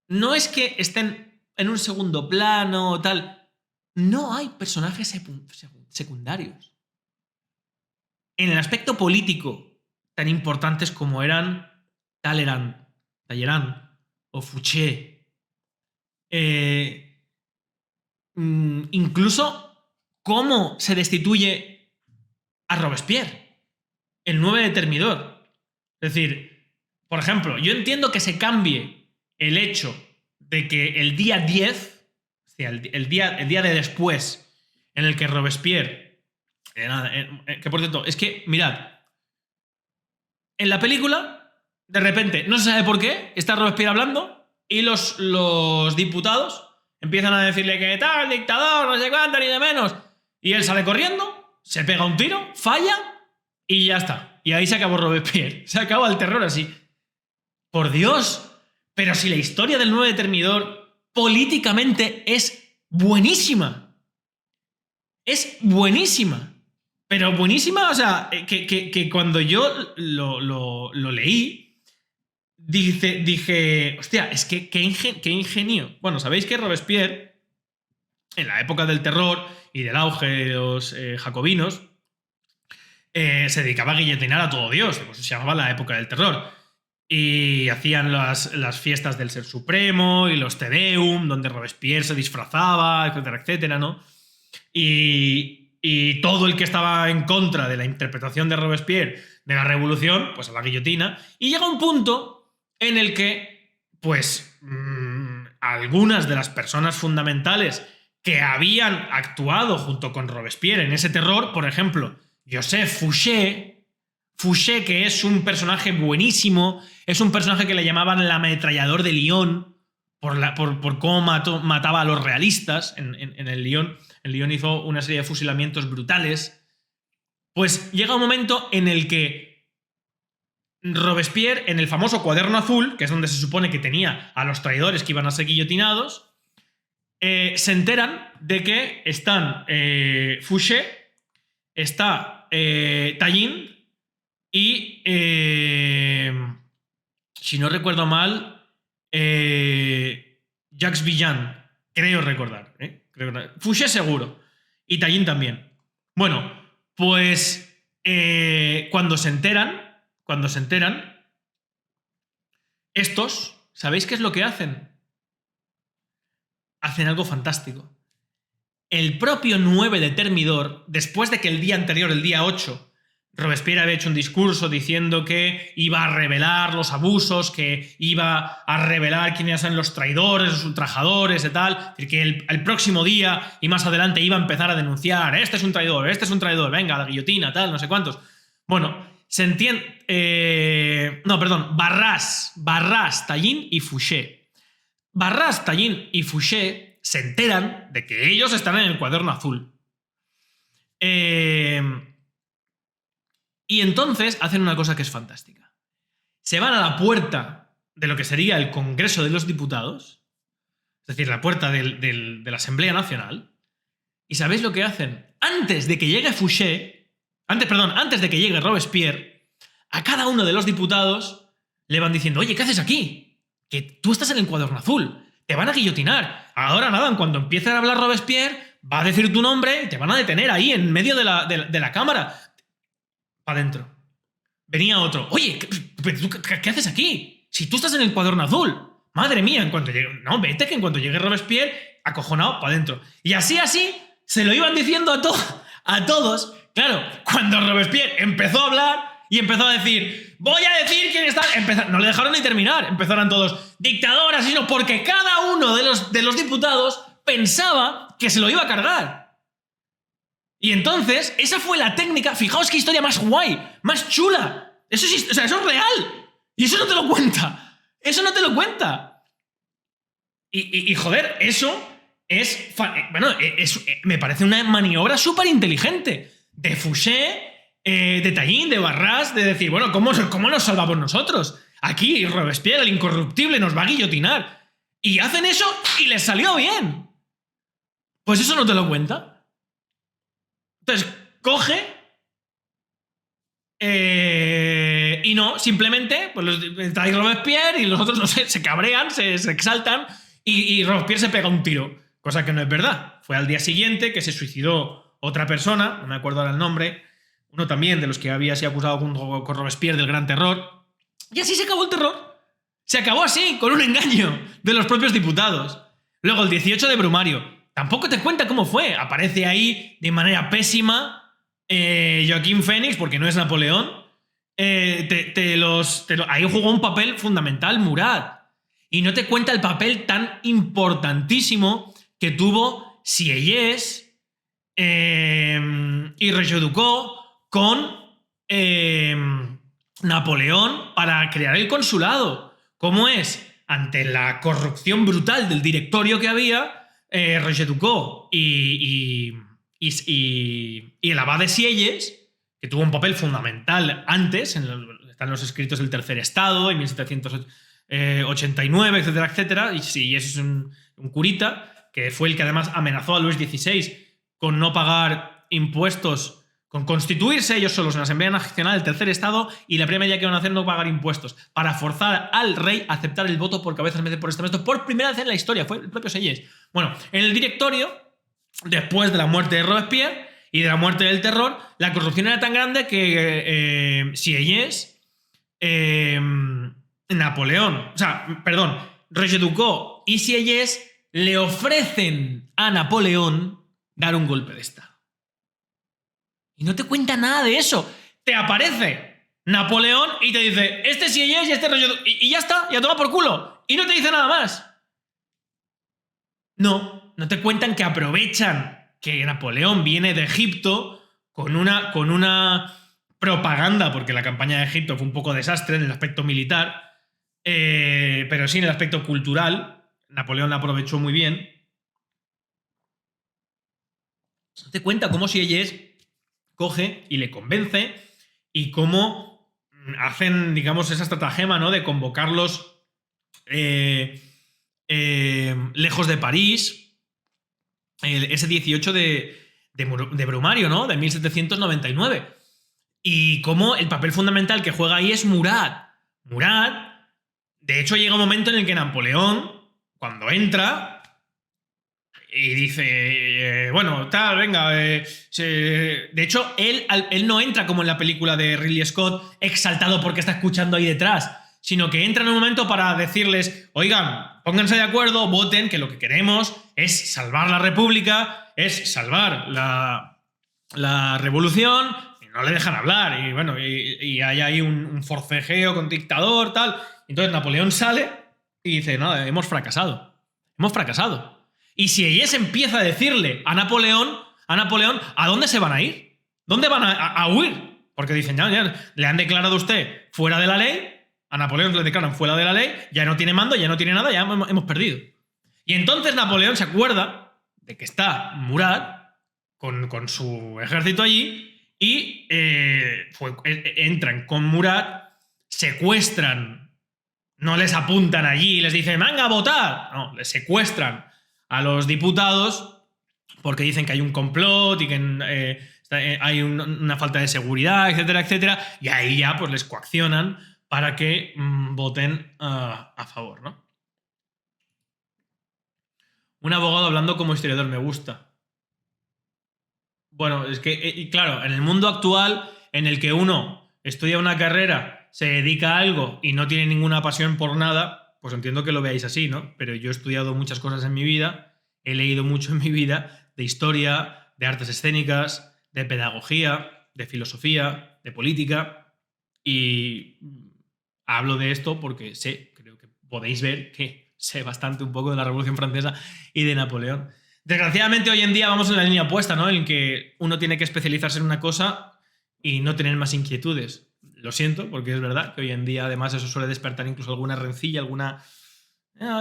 Speaker 1: No es que estén en un segundo plano o tal. No hay personajes secundarios. En el aspecto político, tan importantes como eran Talleyrand o Fouché, incluso cómo se destituye a Robespierre, el 9 de Termidor. Es decir, por ejemplo, yo entiendo que se cambie el hecho de que el día 10, o sea, el día de después, en el que Robespierre. Que por cierto, es que, mirad, en la película, de repente, no se sabe por qué, está Robespierre hablando y los diputados empiezan a decirle que tal, dictador, no sé cuánto, ni de menos. Y él sale corriendo, se pega un tiro, falla y ya está. Y ahí se acabó Robespierre. Se acaba el terror así. Por Dios. Pero si la historia del 9 de Termidor políticamente es buenísima. Es buenísima. Pero buenísima, o sea, que cuando yo lo leí, dije, hostia, es que qué ingenio. Bueno, sabéis que Robespierre, en la época del terror y del auge de los jacobinos, se dedicaba a guillotinar a todo Dios, pues se llamaba la época del terror. Y hacían las fiestas del Ser Supremo y los Te Deum, donde Robespierre se disfrazaba, etcétera, etcétera, ¿no? Y todo el que estaba en contra de la interpretación de Robespierre de la revolución, pues a la guillotina. Y llega un punto en el que, pues, algunas de las personas fundamentales que habían actuado junto con Robespierre en ese terror, por ejemplo, Joseph Fouché, que es un personaje buenísimo, es un personaje que le llamaban el ametrallador de Lyon por cómo mataba a los realistas en el Lyon. En Lyon hizo una serie de fusilamientos brutales. Pues llega un momento en el que Robespierre, en el famoso cuaderno azul, que es donde se supone que tenía a los traidores que iban a ser guillotinados, se enteran de que están Fouché, está Tallin y, si no recuerdo mal, Jacques Villan, creo recordar. Fouché seguro. Y Tallin también. Bueno, pues cuando se enteran, estos, ¿sabéis qué es lo que hacen? Hacen algo fantástico. El propio 9 de Termidor, después de que el día anterior, el día 8, Robespierre había hecho un discurso diciendo que iba a revelar los abusos, que iba a revelar quiénes eran los traidores, los ultrajadores y tal, y que el próximo día y más adelante iba a empezar a denunciar, este es un traidor, venga, la guillotina, tal, no sé cuántos. Bueno, se entiende... no, perdón, Barras, Tallin y Fouché. Barras, Tallin y Fouché se enteran de que ellos están en el cuaderno azul. Y entonces hacen una cosa que es fantástica. Se van a la puerta de lo que sería el Congreso de los Diputados, es decir, la puerta de la Asamblea Nacional, y ¿sabéis lo que hacen? Antes de que llegue Fouché, antes de que llegue Robespierre, a cada uno de los diputados le van diciendo, oye, ¿qué haces aquí? Que tú estás en el cuaderno azul, te van a guillotinar. Ahora nada, en cuanto empiece a hablar Robespierre, va a decir tu nombre y te van a detener ahí en medio de la cámara. Para adentro. Venía otro. Oye, ¿qué haces aquí? Si tú estás en el cuaderno azul. Madre mía, en cuanto llegue. No, vete, que en cuanto llegue Robespierre, acojonado, para adentro. Y así, se lo iban diciendo a todos. Claro, cuando Robespierre empezó a hablar y empezó a decir, voy a decir quién está. No le dejaron ni terminar. Empezaron todos, dictador, asesino, porque cada uno de los diputados pensaba que se lo iba a cargar. Y entonces, esa fue la técnica. Fijaos qué historia más guay, más chula. Eso sí, o sea, eso es real. Y eso no te lo cuenta. Eso no te lo cuenta. Y joder, eso es... Bueno, me parece una maniobra súper inteligente. De Fouché, de Tallin, de Barras, de decir, bueno, ¿cómo nos salvamos nosotros? Aquí Robespierre, el incorruptible, nos va a guillotinar. Y hacen eso y les salió bien. Pues eso no te lo cuenta. Entonces, coge y Y no, simplemente pues está ahí Robespierre y los otros, no sé, se cabrean, se exaltan y Robespierre se pega un tiro. Cosa que no es verdad. Fue al día siguiente que se suicidó otra persona, no me acuerdo ahora el nombre, uno también de los que había sido acusado con Robespierre del Gran Terror. Y así se acabó el terror. Se acabó así, con un engaño de los propios diputados. Luego el 18 de Brumario. Tampoco te cuenta cómo fue. Aparece ahí de manera pésima Joaquín Phoenix, porque no es Napoleón. Ahí jugó un papel fundamental Murat. Y no te cuenta el papel tan importantísimo que tuvo Sieyès y Roger-Ducos con Napoleón para crear el consulado. ¿Cómo es? Ante la corrupción brutal del directorio que había, Roger-Ducos y el abad de Sieyès, que tuvo un papel fundamental antes, están los escritos del Tercer Estado, en 1789, etcétera, etcétera, y Sieyès es un curita, que fue el que además amenazó a Luis XVI con no pagar impuestos, con constituirse ellos solos en la Asamblea Nacional del Tercer Estado, y la primera medida que iban a hacer no pagar impuestos, para forzar al rey a aceptar el voto por cabeza en vez de por estamento, por primera vez en la historia, fue el propio Sieyès. Bueno, en el directorio, después de la muerte de Robespierre y de la muerte del terror, la corrupción era tan grande que Sieyès, Roger-Ducos y Sieyès le ofrecen a Napoleón dar un golpe de Estado. Y no te cuenta nada de eso. Te aparece Napoleón y te dice, este Sieyès y este Roger-Ducos. Y ya está, ya toma por culo. Y no te dice nada más. No te cuentan que aprovechan que Napoleón viene de Egipto con una propaganda, porque la campaña de Egipto fue un poco desastre en el aspecto militar, pero sí en el aspecto cultural. Napoleón la aprovechó muy bien. No te cuenta cómo Sieyès coge y le convence y cómo hacen, digamos, esa estratagema, ¿no?, de convocarlos lejos de París, ese 18 de Brumario, ¿no?, de 1799. Y cómo el papel fundamental que juega ahí es Murat. Murat, de hecho, llega un momento en el que Napoleón, cuando entra y dice, bueno, tal, venga, de hecho, él no entra como en la película de Ridley Scott, exaltado porque está escuchando ahí detrás, sino que entra en un momento para decirles, oigan, pónganse de acuerdo, voten, que lo que queremos es salvar la República, es salvar la revolución, y no le dejan hablar, y bueno, y hay ahí un forcejeo con dictador, tal. Entonces Napoleón sale y dice, no, hemos fracasado. Y Sieyès empieza a decirle a Napoleón, ¿a dónde se van a ir? ¿Dónde van a huir? Porque dicen, ya, le han declarado a usted fuera de la ley, a Napoleón le declaran fuera de la ley, ya no tiene mando, ya no tiene nada, ya hemos perdido. Y entonces Napoleón se acuerda de que está Murat con su ejército allí y entran con Murat, secuestran, no les apuntan allí y les dicen, venga a votar. No, les secuestran a los diputados porque dicen que hay un complot y que hay una falta de seguridad, etcétera, etcétera, y ahí ya pues les coaccionan para que voten a favor, ¿no? Un abogado hablando como historiador, me gusta. Bueno, es que, claro, en el mundo actual, en el que uno estudia una carrera, se dedica a algo y no tiene ninguna pasión por nada, pues entiendo que lo veáis así, ¿no? Pero yo he estudiado muchas cosas en mi vida, he leído mucho en mi vida de historia, de artes escénicas, de pedagogía, de filosofía, de política, y hablo de esto porque creo que podéis ver que sé bastante un poco de la Revolución Francesa y de Napoleón. Desgraciadamente hoy en día vamos en la línea opuesta, ¿no?, en que uno tiene que especializarse en una cosa y no tener más inquietudes. Lo siento, porque es verdad que hoy en día además eso suele despertar incluso alguna rencilla, alguna...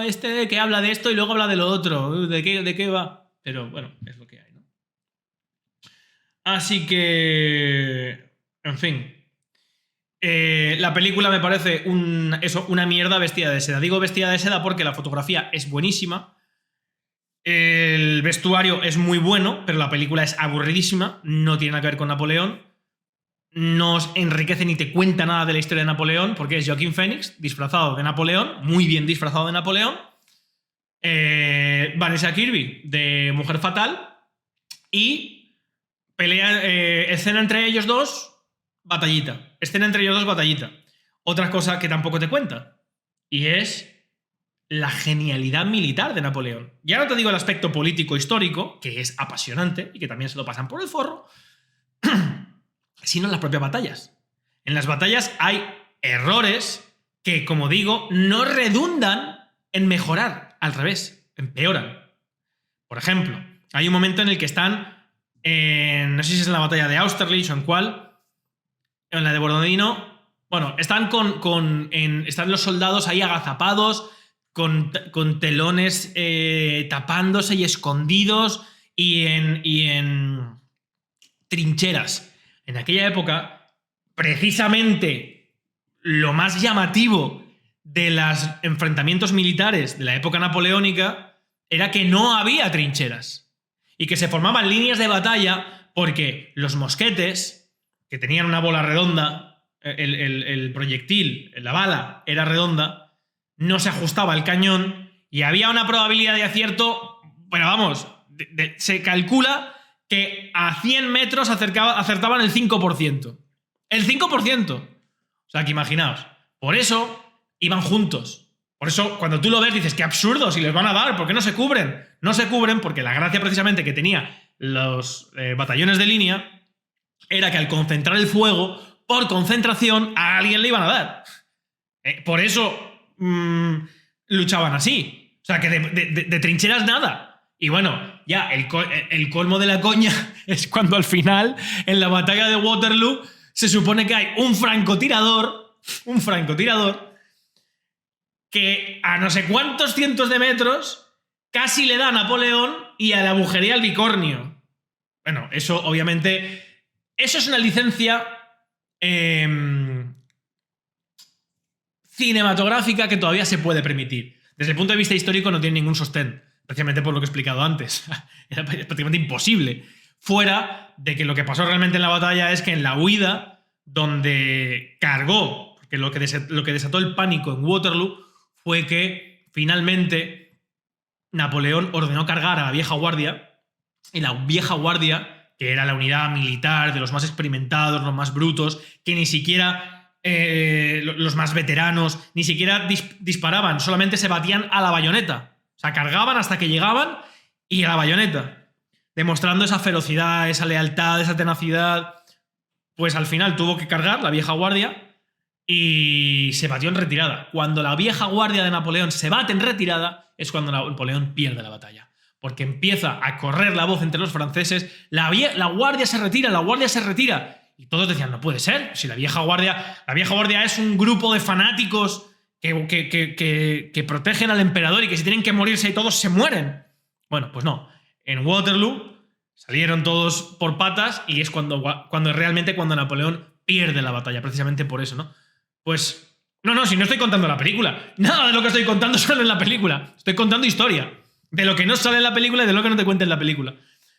Speaker 1: este que habla de esto y luego habla de lo otro, ¿de qué va? Pero bueno, es lo que hay, ¿no? Así que... En fin. La película me parece una mierda vestida de seda. Digo vestida de seda porque la fotografía es buenísima, el vestuario es muy bueno, pero la película es aburridísima, no tiene nada que ver con Napoleón. no os enriquece ni te cuenta nada de la historia de Napoleón, porque es Joaquín Phoenix disfrazado de Napoleón, muy bien disfrazado de Napoleón, Vanessa Kirby de Mujer Fatal, y pelea, escena entre ellos dos, batallita. Escena entre ellos dos, batallita. Otra cosa que tampoco te cuenta, y es la genialidad militar de Napoleón. Ya no te digo el aspecto político histórico, que es apasionante y que también se lo pasan por el forro, sino en las propias batallas. En las batallas hay errores que, como digo, no redundan en mejorar, al revés, empeoran. Por ejemplo, hay un momento en el que están, no sé si es en la batalla de Austerlitz o en cuál, en la de Borodino, bueno, están están los soldados ahí agazapados, con telones tapándose y escondidos y en trincheras. En aquella época, precisamente lo más llamativo de los enfrentamientos militares de la época napoleónica era que no había trincheras y que se formaban líneas de batalla porque los mosquetes, que tenían una bola redonda, el proyectil, la bala era redonda, no se ajustaba al cañón y había una probabilidad de acierto, bueno, vamos, se calcula que a 100 metros acertaban el 5%. El 5%. O sea, que imaginaos. Por eso iban juntos. Por eso, cuando tú lo ves, dices, qué absurdo, si les van a dar, ¿por qué no se cubren? No se cubren porque la gracia precisamente que tenía los batallones de línea era que al concentrar el fuego, por concentración, a alguien le iban a dar. Por eso luchaban así. O sea, que de trincheras nada. Y bueno, ya el colmo de la coña es cuando al final, en la batalla de Waterloo, se supone que hay un francotirador que a no sé cuántos cientos de metros casi le da a Napoleón y a la agujería al bicornio. Bueno, eso obviamente, eso es una licencia cinematográfica que todavía se puede permitir. Desde el punto de vista histórico no tiene ningún sostén, precisamente por lo que he explicado antes. Era prácticamente imposible. Fuera de que lo que pasó realmente en la batalla es que en la huida, donde cargó, porque lo que desató el pánico en Waterloo fue que finalmente Napoleón ordenó cargar a la vieja guardia, y la vieja guardia, que era la unidad militar de los más experimentados, los más brutos, que ni siquiera los más veteranos, ni siquiera disparaban, solamente se batían a la bayoneta. O sea, cargaban hasta que llegaban y a la bayoneta, demostrando esa ferocidad, esa lealtad, esa tenacidad. Pues al final tuvo que cargar la vieja guardia y se batió en retirada. Cuando la vieja guardia de Napoleón se bate en retirada es cuando Napoleón pierde la batalla. Porque empieza a correr la voz entre los franceses, la guardia se retira, la guardia se retira. Y todos decían, no puede ser, si la vieja guardia es un grupo de fanáticos que protegen al emperador y que si tienen que morirse y todos se mueren. Bueno, pues no. En Waterloo salieron todos por patas y es cuando realmente Napoleón pierde la batalla, precisamente por eso, ¿no? Pues, no, si no estoy contando la película. Nada de lo que estoy contando sale en la película. Estoy contando historia. De lo que no sale en la película y de lo que no te cuenta en la película.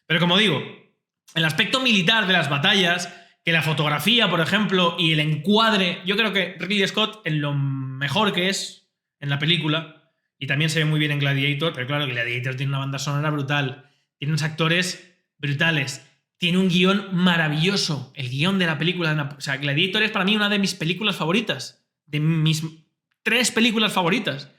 Speaker 1: Pero como digo, el aspecto militar de las batallas, que la fotografía, por ejemplo, y el encuadre, yo creo que Ridley Scott, en lo mejor que es en la película, y también se ve muy bien en Gladiator, pero claro, Gladiator tiene una banda sonora brutal, tiene unos actores brutales, tiene un guión maravilloso, el guión de la película, o sea, Gladiator es para mí una de mis películas favoritas, de mis 3 películas favoritas.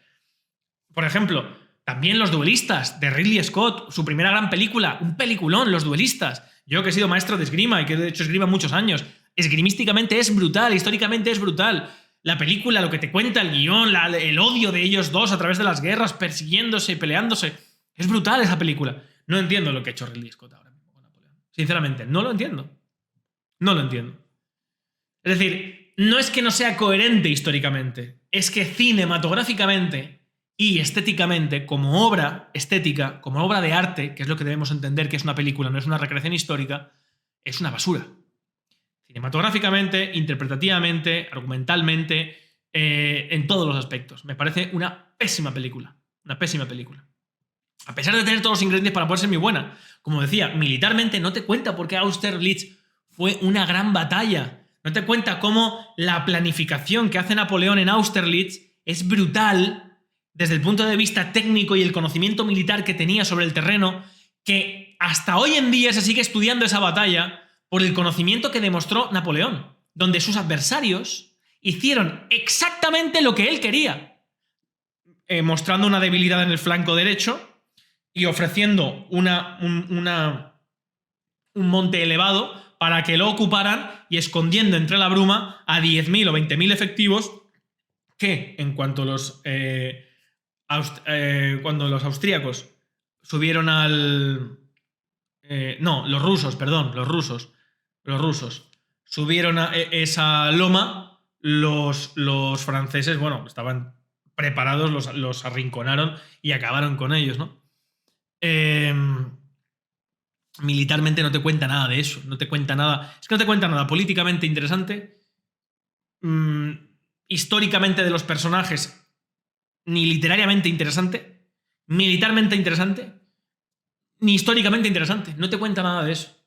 Speaker 1: Por ejemplo, también Los duelistas, de Ridley Scott, su primera gran película, un peliculón, Los duelistas. Yo que he sido maestro de esgrima y que he hecho esgrima muchos años, esgrimísticamente es brutal, históricamente es brutal. La película, lo que te cuenta, el guión, el odio de ellos dos a través de las guerras, persiguiéndose y peleándose. Es brutal esa película. No entiendo lo que ha hecho Ridley Scott ahora mismo con Napoleón. Sinceramente, no lo entiendo. No lo entiendo. Es decir, no es que no sea coherente históricamente, es que cinematográficamente y estéticamente, como obra estética, como obra de arte, que es lo que debemos entender que es una película, no es una recreación histórica, es una basura. Cinematográficamente, interpretativamente, argumentalmente, en todos los aspectos. Me parece una pésima película. Una pésima película. A pesar de tener todos los ingredientes para poder ser muy buena. Como decía, militarmente no te cuenta por qué Austerlitz fue una gran batalla. No te cuenta cómo la planificación que hace Napoleón en Austerlitz es brutal desde el punto de vista técnico y el conocimiento militar que tenía sobre el terreno, que hasta hoy en día se sigue estudiando esa batalla por el conocimiento que demostró Napoleón, donde sus adversarios hicieron exactamente lo que él quería, mostrando una debilidad en el flanco derecho y ofreciendo un monte elevado para que lo ocuparan y escondiendo entre la bruma a 10.000 o 20.000 efectivos que, en cuanto cuando los austríacos subieron al... los rusos subieron a esa loma, los franceses, bueno, estaban preparados, los arrinconaron y acabaron con ellos, ¿no? Militarmente no te cuenta nada de eso, no te cuenta nada, es que no te cuenta nada políticamente interesante, históricamente de los personajes, ni literariamente interesante, militarmente interesante, ni históricamente interesante, no te cuenta nada de eso.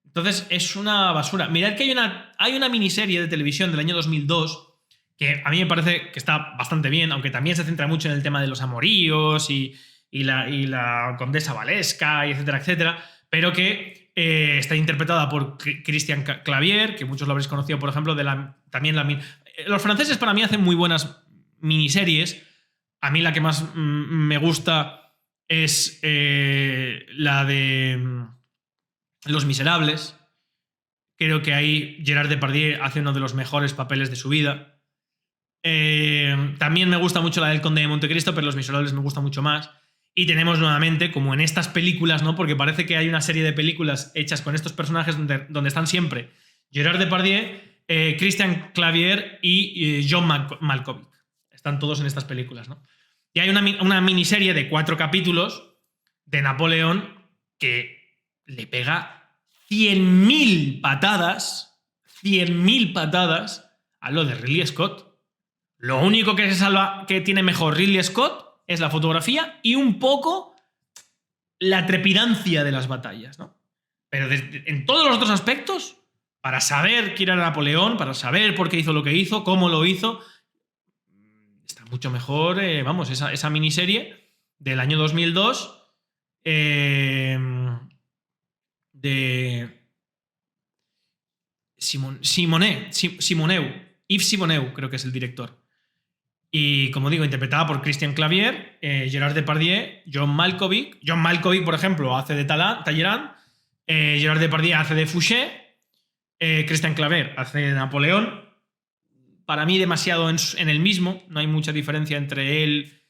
Speaker 1: Entonces es una basura. Mirad que hay una miniserie de televisión del año 2002 que a mí me parece que está bastante bien, aunque también se centra mucho en el tema de los amoríos y la condesa Valesca, y etcétera, etcétera, pero que está interpretada por Christian Clavier, que muchos lo habréis conocido, por ejemplo, los franceses para mí hacen muy buenas miniseries. A mí la que más me gusta es la de Los Miserables. Creo que ahí Gerard Depardieu hace uno de los mejores papeles de su vida. También me gusta mucho la del Conde de Montecristo, pero Los Miserables me gusta mucho más. Y tenemos nuevamente, como en estas películas, ¿no? Porque parece que hay una serie de películas hechas con estos personajes donde están siempre Gerard Depardieu, Christian Clavier y John Malkovich. Están todos en estas películas, ¿no? Y hay una miniserie de 4 capítulos de Napoleón que le pega 100.000 patadas a lo de Ridley Scott. Lo único que se salva, que tiene mejor Ridley Scott, es la fotografía y un poco la trepidancia de las batallas, ¿no? Pero en todos los otros aspectos, para saber quién era Napoleón, para saber por qué hizo lo que hizo, cómo lo hizo, está mucho mejor, esa miniserie del año 2002 de Yves Simoneu, creo que es el director. Y, como digo, interpretada por Christian Clavier, Gerard Depardieu, John Malkovich. John Malkovich, por ejemplo, hace de Talleyrand, Gerard Depardieu hace de Fouché, Christian Clavier hace de Napoleón. Para mí demasiado en el mismo, no hay mucha diferencia entre él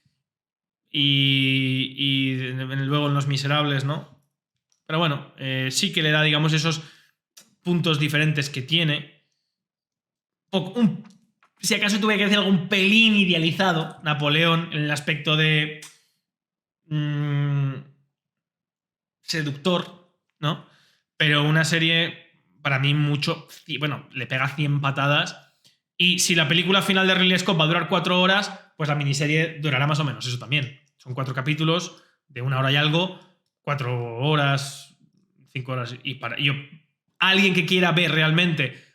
Speaker 1: y luego en Los Miserables, ¿no? Pero bueno, sí que le da, digamos, esos puntos diferentes que tiene. Si acaso tuve que decir algún pelín idealizado, Napoleón, en el aspecto de seductor, ¿no? Pero una serie, para mí, le pega 100 patadas. Y si la película final de Ridley Scott va a durar 4 horas, pues la miniserie durará más o menos eso también. Son 4 capítulos de 1 hora y algo, 4 horas, 5 horas. Alguien que quiera ver realmente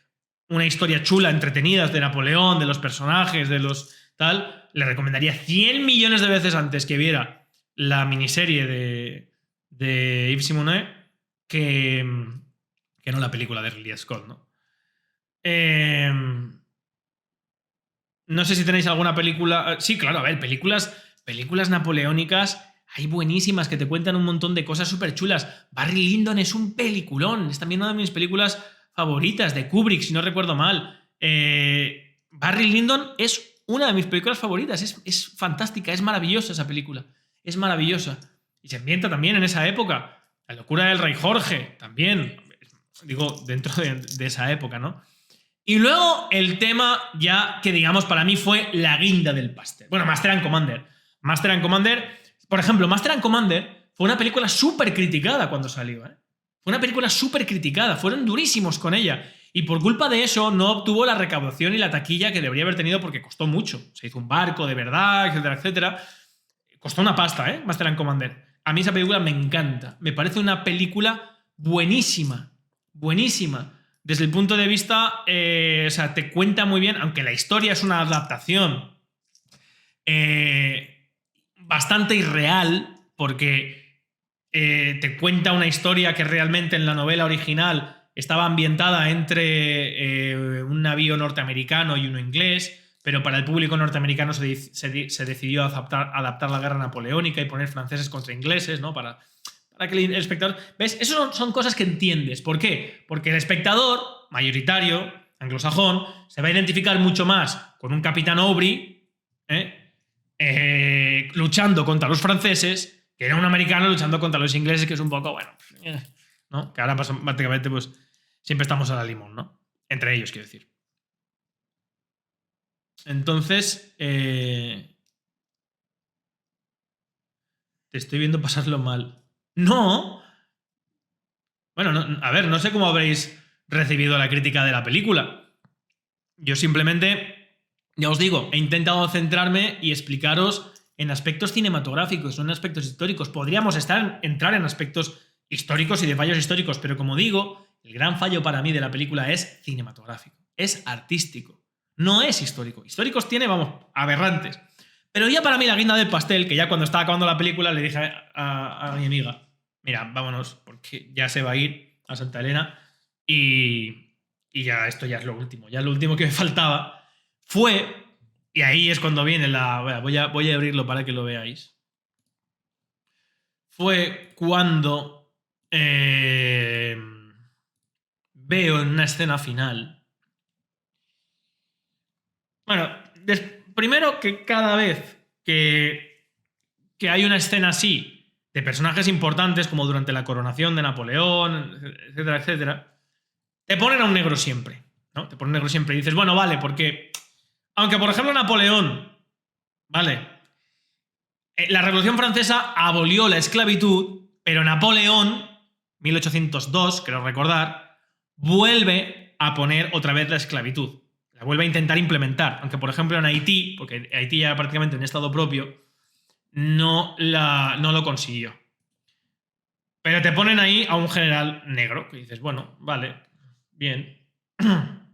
Speaker 1: una historia chula, entretenida de Napoleón, de los personajes, de los tal, le recomendaría 100 millones de veces antes que viera la miniserie de Yves Simoneu que no la película de Ridley Scott, ¿no? No sé si tenéis alguna película... Sí, claro, a ver, películas napoleónicas hay buenísimas que te cuentan un montón de cosas súper chulas. Barry Lyndon es un peliculón, es también una de mis películas favoritas, de Kubrick, si no recuerdo mal. Barry Lyndon es una de mis películas favoritas, es fantástica, es maravillosa esa película, es maravillosa. Y se ambienta también en esa época. La locura del rey Jorge, también, digo, dentro de esa época, ¿no? Y luego el tema ya que, digamos, para mí fue la guinda del pastel. Bueno, Master and Commander. Por ejemplo, Master and Commander fue una película súper criticada cuando salió, ¿eh? Fue una película súper criticada, fueron durísimos con ella. Y por culpa de eso no obtuvo la recaudación y la taquilla que debería haber tenido porque costó mucho. Se hizo un barco de verdad, etcétera, etcétera. Costó una pasta, ¿eh? Master and Commander. A mí esa película me encanta. Me parece una película buenísima. Buenísima. desde el punto de vista, o sea, te cuenta muy bien, aunque la historia es una adaptación bastante irreal, porque te cuenta una historia que realmente en la novela original estaba ambientada entre un navío norteamericano y uno inglés, pero para el público norteamericano se decidió adaptar la guerra napoleónica y poner franceses contra ingleses, ¿no? Para que el espectador... ¿Ves? Eso son cosas que entiendes. ¿Por qué? Porque el espectador mayoritario, anglosajón, se va a identificar mucho más con un capitán Aubrey luchando contra los franceses que era un americano luchando contra los ingleses, que es un poco, bueno, ¿no? Que ahora prácticamente pues siempre estamos a la limón, ¿no? Entre ellos, quiero decir. Entonces, te estoy viendo pasarlo mal. ¡No! Bueno, no, a ver, no sé cómo habréis recibido la crítica de la película. Yo simplemente, ya os digo, he intentado centrarme y explicaros en aspectos cinematográficos, no en aspectos históricos. Podríamos entrar en aspectos históricos y de fallos históricos, pero como digo, el gran fallo para mí de la película es cinematográfico, es artístico, no es histórico. Históricos tiene, vamos, aberrantes. Pero ya para mí la guinda del pastel, que ya cuando estaba acabando la película le dije a mi amiga, mira, vámonos, porque ya se va a ir a Santa Elena y ya esto ya es lo último. Ya lo último que me faltaba fue, y ahí es cuando viene la... Voy a abrirlo para que lo veáis. Fue cuando veo en una escena final. Bueno, primero que cada vez que hay una escena así de personajes importantes, como durante la coronación de Napoleón, etcétera, etcétera, te ponen a un negro siempre, ¿no? Te ponen negro siempre y dices, bueno, vale, porque aunque, por ejemplo, Napoleón, ¿vale? La Revolución Francesa abolió la esclavitud, pero Napoleón, 1802, creo recordar, vuelve a poner otra vez la esclavitud. La vuelve a intentar implementar. Aunque, por ejemplo, en Haití, porque Haití ya prácticamente en estado propio, no lo consiguió. Pero te ponen ahí a un general negro, que dices, bueno, vale, bien. A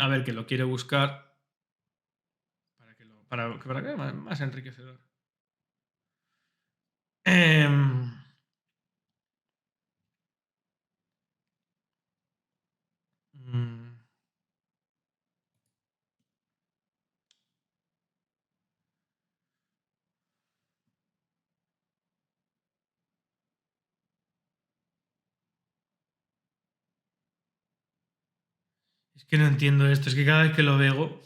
Speaker 1: ver, que lo quiere buscar. Para que más enriquecedor. Es que no entiendo esto, es que cada vez que lo veo,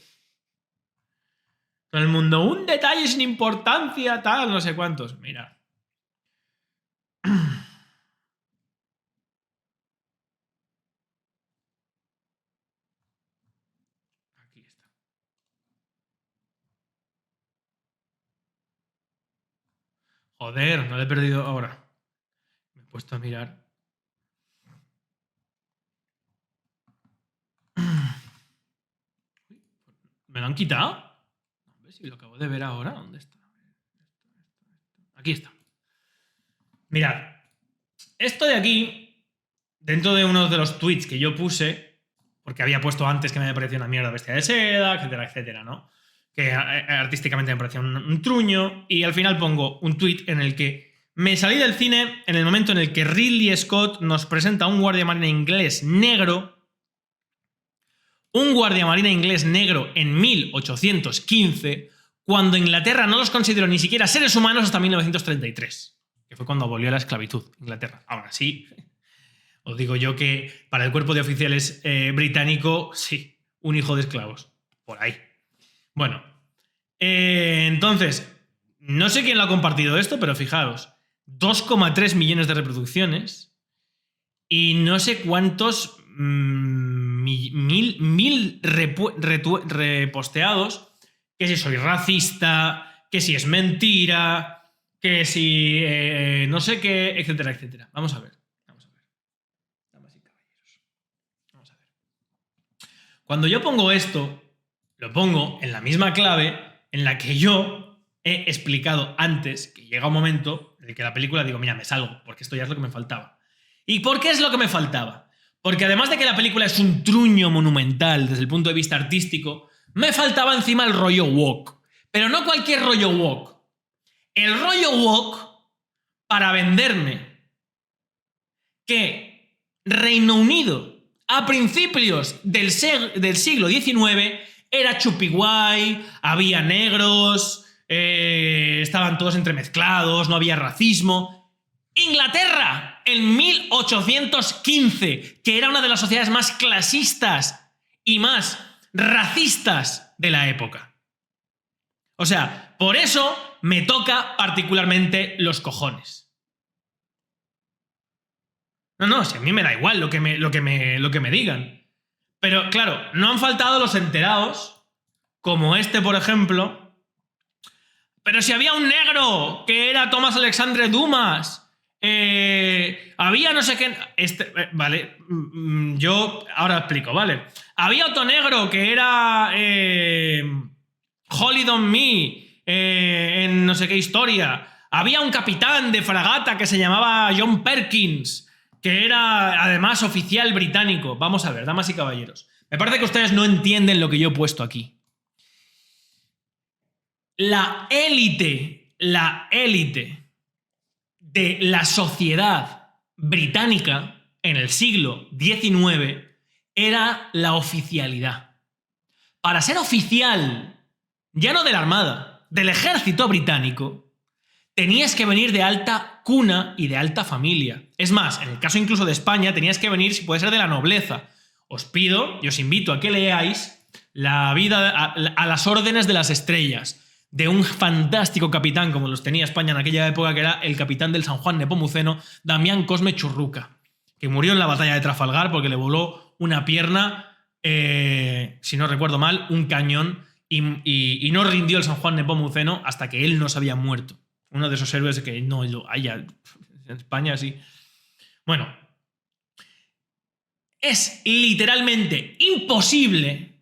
Speaker 1: todo el mundo, un detalle sin importancia, tal, no sé cuántos. Mira. Aquí está. Joder, no lo he perdido ahora. Me he puesto a mirar. ¿Me lo han quitado? A ver si lo acabo de ver ahora. ¿Dónde está? Aquí está. Mirad. Esto de aquí, dentro de uno de los tweets que yo puse, porque había puesto antes que me parecía una mierda Bestia de Seda, etcétera, etcétera, ¿no? Que artísticamente me parecía un truño, y al final pongo un tweet en el que me salí del cine en el momento en el que Ridley Scott nos presenta a un guardia marina inglés negro, en 1815, cuando Inglaterra no los consideró ni siquiera seres humanos hasta 1933, que fue cuando abolió la esclavitud Inglaterra. Aún así, os digo yo que para el cuerpo de oficiales británico, sí, un hijo de esclavos. Por ahí. Bueno, entonces, no sé quién lo ha compartido esto, pero fijaros, 2,3 millones de reproducciones y no sé cuántos mil reposteados, que si soy racista, que si es mentira, que si no sé qué, etcétera, etcétera. Vamos a ver. Damas y caballeros. Vamos a ver. Cuando yo pongo esto, lo pongo en la misma clave en la que yo he explicado antes que llega un momento en el que la película digo, mira, me salgo, porque esto ya es lo que me faltaba. ¿Y por qué es lo que me faltaba? Porque además de que la película es un truño monumental desde el punto de vista artístico, me faltaba encima el rollo woke. Pero no cualquier rollo woke. El rollo woke para venderme que Reino Unido a principios del siglo XIX era chupiguay, había negros, estaban todos entremezclados, no había racismo. Inglaterra, en 1815, que era una de las sociedades más clasistas y más racistas de la época. O sea, por eso me toca particularmente los cojones. No, si a mí me da igual lo que me digan. Pero claro, no han faltado los enterados, como este, por ejemplo. Pero si había un negro que era Thomas Alexandre Dumas, había no sé qué... vale, yo ahora explico, ¿vale? Había otro negro que era Holiday on Me, en no sé qué historia. Había un capitán de fragata que se llamaba John Perkins, que era además oficial británico. Vamos a ver, damas y caballeros. Me parece que ustedes no entienden lo que yo he puesto aquí. La élite de la sociedad británica en el siglo XIX era la oficialidad. Para ser oficial, ya no de la Armada, del ejército británico, tenías que venir de alta cuna y de alta familia. Es más, en el caso incluso de España, tenías que venir, si puede ser, de la nobleza. Os pido y os invito a que leáis La vida a las órdenes de las estrellas, de un fantástico capitán como los tenía España en aquella época, que era el capitán del San Juan Nepomuceno, Damián Cosme Churruca, que murió en la batalla de Trafalgar porque le voló una pierna, si no recuerdo mal, un cañón, y no rindió el San Juan Nepomuceno hasta que él no se había muerto. Uno de esos héroes que no haya en España, sí. Bueno, es literalmente imposible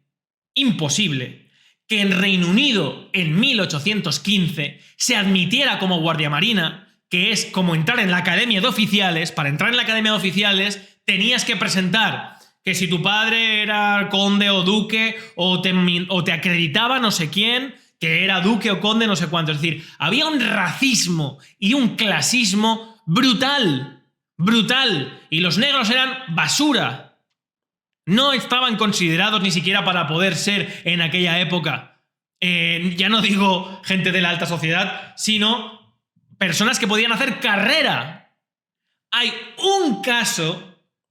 Speaker 1: que en Reino Unido en 1815 se admitiera como guardia marina, que es como entrar en la Academia de Oficiales. Para entrar en la Academia de Oficiales tenías que presentar que si tu padre era conde o duque o te acreditaba no sé quién, que era duque o conde no sé cuánto. Es decir, había un racismo y un clasismo brutal, brutal. Y los negros eran basura. No estaban considerados ni siquiera para poder ser en aquella época. Ya no digo gente de la alta sociedad, sino personas que podían hacer carrera. Hay un caso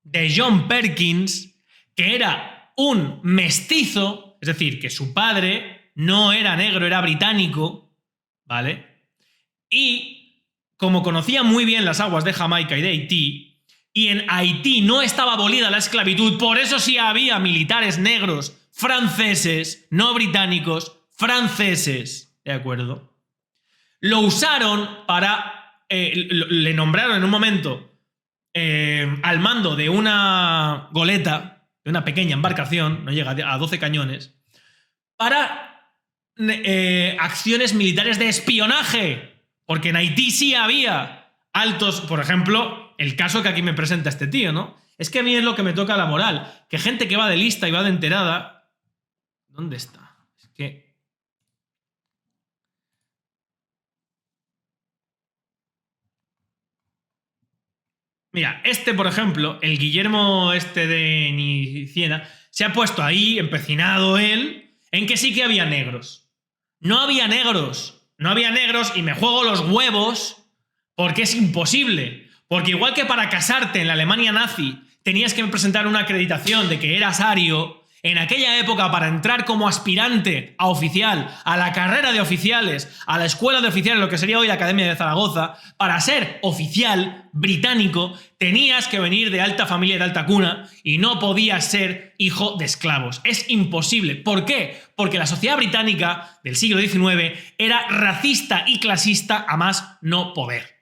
Speaker 1: de John Perkins, que era un mestizo, es decir, que su padre no era negro, era británico, ¿vale? Y como conocía muy bien las aguas de Jamaica y de Haití, y en Haití no estaba abolida la esclavitud, por eso sí había militares negros franceses, no británicos, franceses, ¿de acuerdo? Lo usaron para... le nombraron en un momento al mando de una goleta, de una pequeña embarcación, no llega a 12 cañones, para acciones militares de espionaje, porque en Haití sí había altos, por ejemplo, el caso que aquí me presenta este tío, ¿no? Es que a mí es lo que me toca la moral, que gente que va de lista y va de enterada... ¿Dónde está? Es que... Mira, este, por ejemplo, el Guillermo este de Nicienas, se ha puesto ahí, empecinado él, en que sí que había negros. No había negros. No había negros y me juego los huevos porque es imposible. Porque igual que para casarte en la Alemania nazi tenías que presentar una acreditación de que eras ario, en aquella época para entrar como aspirante a oficial, a la carrera de oficiales, a la escuela de oficiales, lo que sería hoy la Academia de Zaragoza, para ser oficial británico tenías que venir de alta familia y de alta cuna y no podías ser hijo de esclavos. Es imposible. ¿Por qué? Porque la sociedad británica del siglo XIX era racista y clasista a más no poder.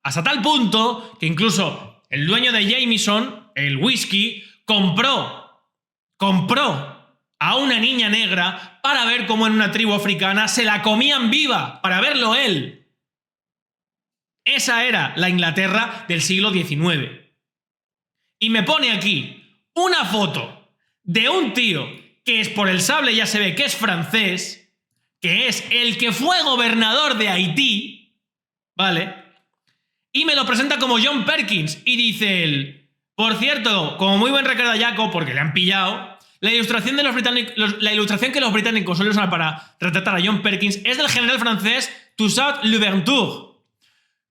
Speaker 1: Hasta tal punto que incluso el dueño de Jameson, el whisky, compró a una niña negra para ver cómo en una tribu africana se la comían viva, para verlo él. Esa era la Inglaterra del siglo XIX. y me pone aquí una foto de un tío que es por el sable, ya se ve que es francés, que es el que fue gobernador de Haití, ¿vale? Y me lo presenta como John Perkins y dice él, por cierto, como muy buen recardallaco, porque le han pillado, la ilustración que los británicos suelen usar para retratar a John Perkins es del general francés Toussaint Louverture.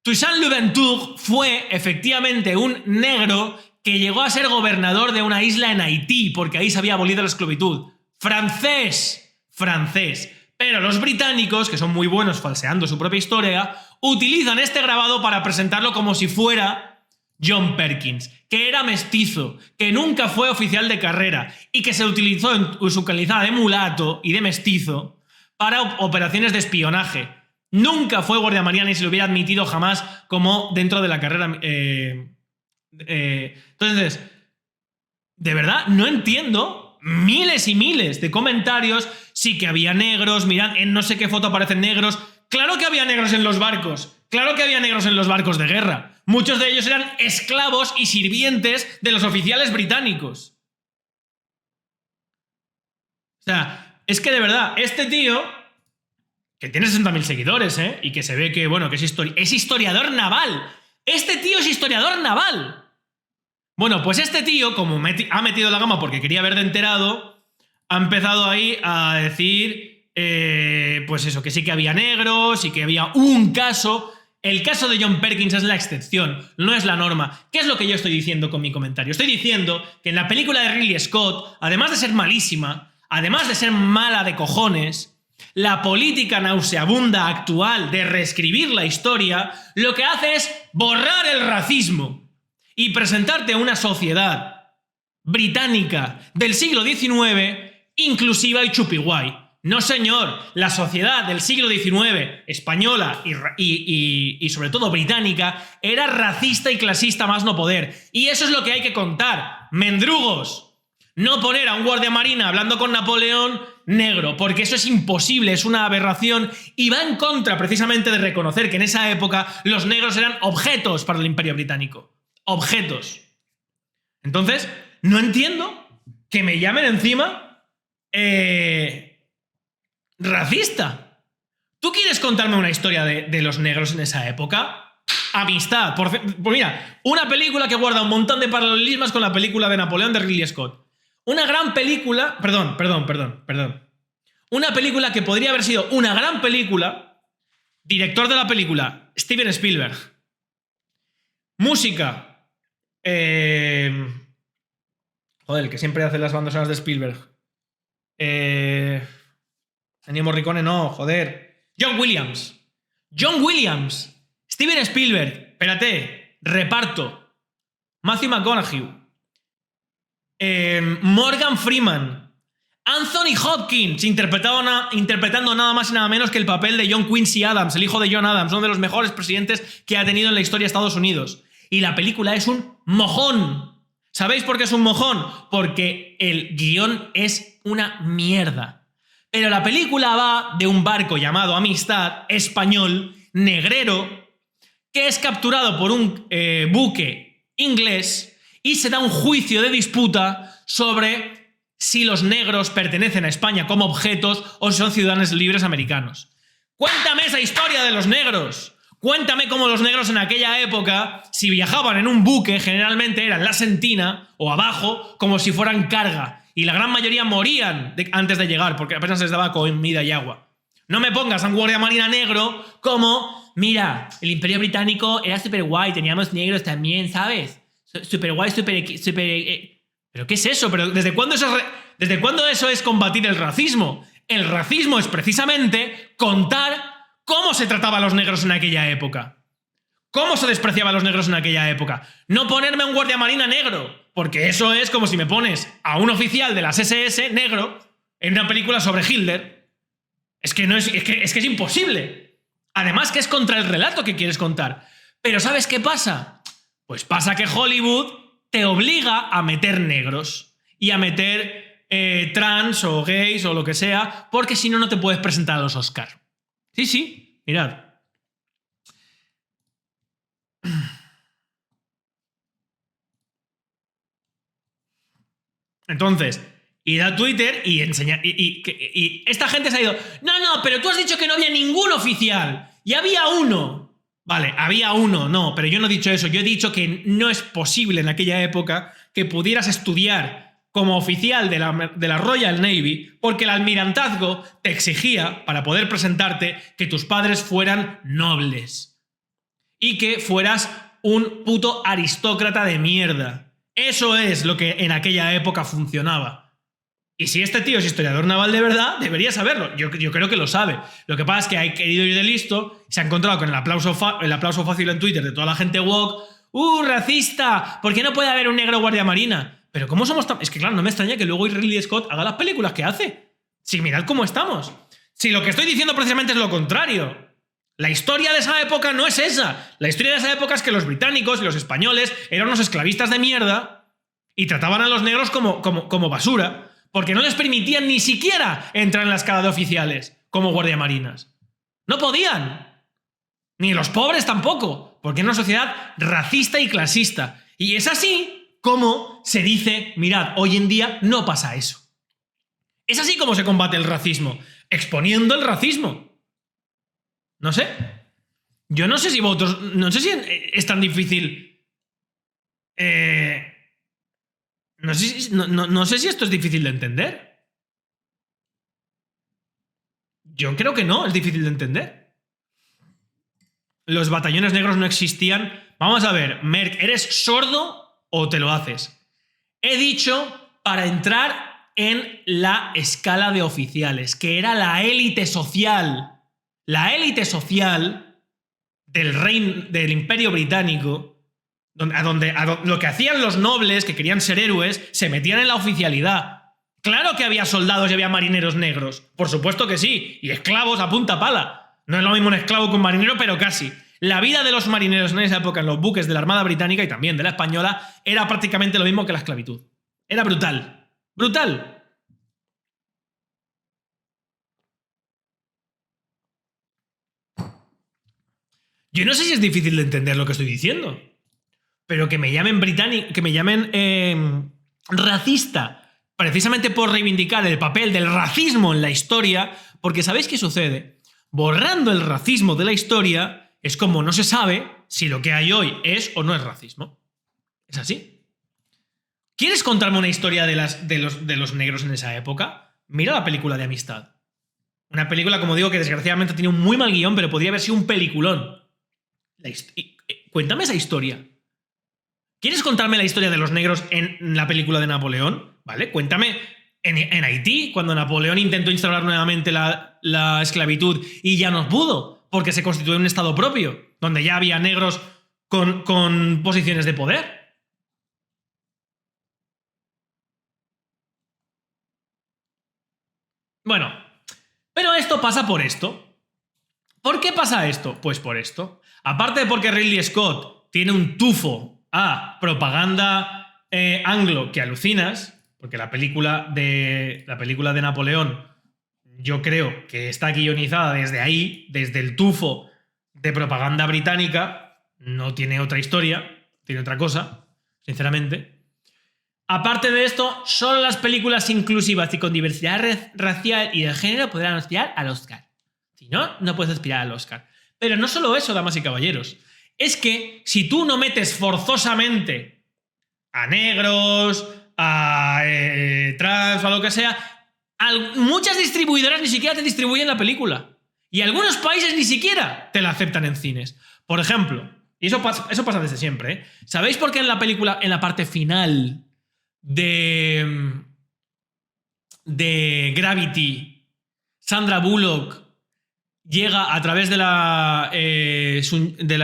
Speaker 1: Toussaint Louverture fue efectivamente un negro que llegó a ser gobernador de una isla en Haití, porque ahí se había abolido la esclavitud. Francés. Pero los británicos, que son muy buenos falseando su propia historia, utilizan este grabado para presentarlo como si fuera John Perkins, que era mestizo, que nunca fue oficial de carrera y que se utilizó en su calidad de mulato y de mestizo para operaciones de espionaje. Nunca fue guardia marina ni se lo hubiera admitido jamás como dentro de la carrera. Entonces, de verdad, no entiendo miles y miles de comentarios. Sí que había negros, mirad, en no sé qué foto aparecen negros. Claro que había negros en los barcos. Claro que había negros en los barcos de guerra. Muchos de ellos eran esclavos y sirvientes de los oficiales británicos. O sea, es que de verdad, este tío, que tiene 60.000 seguidores, y que se ve que, bueno, que es historiador naval. Este tío es historiador naval. Bueno, pues este tío, como ha metido la gama porque quería ver de enterado, ha empezado ahí a decir, pues eso, que sí que había negros y que había un caso. El caso de John Perkins es la excepción, no es la norma. ¿Qué es lo que yo estoy diciendo con mi comentario? Estoy diciendo que en la película de Ridley Scott, además de ser malísima, además de ser mala de cojones, la política nauseabunda actual de reescribir la historia, lo que hace es borrar el racismo y presentarte una sociedad británica del siglo XIX inclusiva y chupiguay. No, señor, la sociedad del siglo XIX, española y sobre todo británica, era racista y clasista más no poder. Y eso es lo que hay que contar, mendrugos. No poner a un guardia marina hablando con Napoleón negro, porque eso es imposible, es una aberración y va en contra precisamente de reconocer que en esa época los negros eran objetos para el Imperio Británico. Objetos. Entonces, no entiendo que me llamen encima racista. ¿Tú quieres contarme una historia de los negros en esa época? Amistad. Pues mira, una película que guarda un montón de paralelismos con la película de Napoleón de Ridley Scott. Una gran película. Perdón. Una película que podría haber sido una gran película. Director de la película, Steven Spielberg. Música. Joder, el que siempre hace las bandas sonoras de Spielberg. Ennio Morricone no, joder. John Williams. Steven Spielberg. Espérate. Reparto. Matthew McConaughey. Morgan Freeman. Anthony Hopkins interpretando nada más y nada menos que el papel de John Quincy Adams, el hijo de John Adams, uno de los mejores presidentes que ha tenido en la historia de Estados Unidos. Y la película es un mojón. ¿Sabéis por qué es un mojón? Porque el guión es una mierda. Pero la película va de un barco llamado Amistad, español, negrero, que es capturado por un buque inglés y se da un juicio de disputa sobre si los negros pertenecen a España como objetos o son ciudadanos libres americanos. Cuéntame esa historia de los negros. Cuéntame cómo los negros en aquella época, si viajaban en un buque, generalmente eran la sentina o abajo, como si fueran carga. Y la gran mayoría morían antes de llegar, porque apenas les daba comida y agua. No me pongas a un guardia marina negro como, mira, el Imperio Británico era súper guay, teníamos negros también, ¿sabes? Súper guay, súper... ¿Pero qué es eso? ¿Pero desde cuándo eso es combatir el racismo? El racismo es precisamente contar cómo se trataba a los negros en aquella época. ¿Cómo se despreciaba a los negros en aquella época? No ponerme a un guardia marina negro, porque eso es como si me pones a un oficial de las SS negro en una película sobre Hitler. Es que es imposible. Además que es contra el relato que quieres contar. Pero ¿sabes qué pasa? Pues pasa que Hollywood te obliga a meter negros y a meter trans o gays o lo que sea, porque si no, no te puedes presentar a los Oscar. Sí, mirad. Entonces, id a Twitter y enseñar. Y esta gente se ha ido. No, pero tú has dicho que no había ningún oficial. Y había uno. Vale, había uno, no, pero yo no he dicho eso. Yo he dicho que no es posible en aquella época que pudieras estudiar como oficial de la Royal Navy porque el almirantazgo te exigía, para poder presentarte, que tus padres fueran nobles. Y que fueras un puto aristócrata de mierda. Eso es lo que en aquella época funcionaba. Y si este tío es historiador naval de verdad, debería saberlo. Yo creo que lo sabe. Lo que pasa es que ha querido ir de listo, se ha encontrado con el aplauso fácil en Twitter de toda la gente woke. ¡Racista! ¿Por qué no puede haber un negro guardia marina? Pero ¿cómo somos tan...? Es que claro, no me extraña que luego Ridley Scott haga las películas que hace. Si mirad cómo estamos. Si lo que estoy diciendo precisamente es lo contrario. La historia de esa época no es esa. La historia de esa época es que los británicos y los españoles eran unos esclavistas de mierda y trataban a los negros como basura, porque no les permitían ni siquiera entrar en la escala de oficiales como guardiamarinas. No podían. Ni los pobres tampoco, porque era una sociedad racista y clasista. Y es así como se dice, mirad, hoy en día no pasa eso. Es así como se combate el racismo, exponiendo el racismo. No sé. Yo no sé si vosotros... No sé si es tan difícil... No sé si esto es difícil de entender. Yo creo que no, es difícil de entender. Los batallones negros no existían. Vamos a ver, Merck, ¿eres sordo o te lo haces? He dicho para entrar en la escala de oficiales, que era la élite social. La élite social del Imperio Británico, lo que hacían los nobles que querían ser héroes, se metían en la oficialidad. Claro que había soldados y había marineros negros, por supuesto que sí, y esclavos a punta pala. No es lo mismo un esclavo que un marinero, pero casi. La vida de los marineros en esa época en los buques de la Armada Británica y también de la Española era prácticamente lo mismo que la esclavitud. Era brutal. ¡Brutal! Yo no sé si es difícil de entender lo que estoy diciendo, pero que me llamen racista precisamente por reivindicar el papel del racismo en la historia, porque ¿sabéis qué sucede? Borrando el racismo de la historia es como no se sabe si lo que hay hoy es o no es racismo. ¿Es así? ¿Quieres contarme una historia de los negros en esa época? Mira la película de Amistad. Una película, como digo, que desgraciadamente tiene un muy mal guión, pero podría haber sido un peliculón. Cuéntame esa historia. ¿Quieres contarme la historia de los negros en la película de Napoleón? ¿Vale? Cuéntame en Haití, cuando Napoleón intentó instaurar nuevamente la esclavitud y ya no pudo, porque se constituyó un estado propio, donde ya había negros con posiciones de poder. Bueno, pero esto pasa por esto. ¿Por qué pasa esto? Pues por esto. Aparte de porque Ridley Scott tiene un tufo a propaganda anglo que alucinas, porque la película de Napoleón yo creo que está guionizada desde ahí, desde el tufo de propaganda británica, no tiene otra historia, tiene otra cosa, sinceramente. Aparte de esto, solo las películas inclusivas y con diversidad racial y de género podrán aspirar al Oscar. Si no, no puedes aspirar al Oscar. Pero no solo eso, damas y caballeros. Es que si tú no metes forzosamente a negros, a trans o a lo que sea, muchas distribuidoras ni siquiera te distribuyen la película. Y algunos países ni siquiera te la aceptan en cines. Por ejemplo, y eso pasa desde siempre, ¿eh? ¿Sabéis por qué en la película, en la parte final de Gravity, Sandra Bullock llega a través de la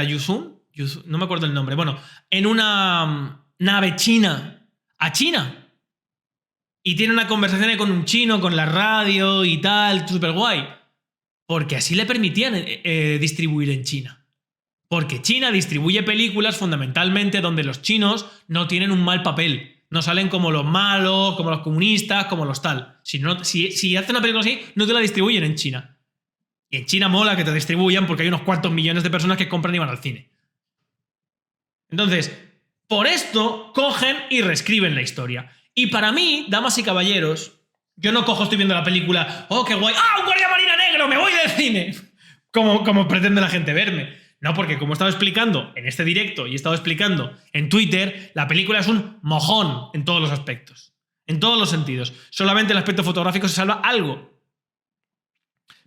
Speaker 1: Yusun, no me acuerdo el nombre, bueno, en una nave china a China y tiene una conversación con un chino, con la radio y tal, súper guay? Porque así le permitían distribuir en China. Porque China distribuye películas fundamentalmente donde los chinos no tienen un mal papel. No salen como los malos, como los comunistas, como los tal. Si hacen una película así, no te la distribuyen en China. Y en China mola que te distribuyan porque hay unos cuantos millones de personas que compran y van al cine. Entonces, por esto cogen y reescriben la historia. Y para mí, damas y caballeros, yo no cojo, estoy viendo la película, ¡oh, qué guay! ¡Ah, un guardia marina negro! ¡Me voy del cine! Como pretende la gente verme. No, porque como he estado explicando en este directo y he estado explicando en Twitter, la película es un mojón en todos los aspectos. En todos los sentidos. Solamente el aspecto fotográfico se salva algo.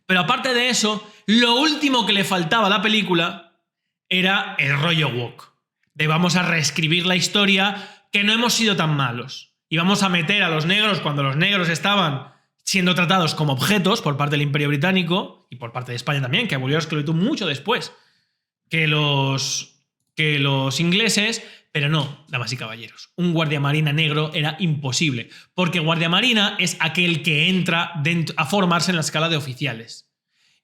Speaker 1: Pero aparte de eso, lo último que le faltaba a la película era el rollo woke. De vamos a reescribir la historia, que no hemos sido tan malos. Y vamos a meter a los negros cuando los negros estaban siendo tratados como objetos por parte del Imperio Británico y por parte de España también, que abolió la esclavitud mucho después que los ingleses, pero no, damas y caballeros. Un guardiamarina negro era imposible, porque guardiamarina es aquel que entra a formarse en la escala de oficiales.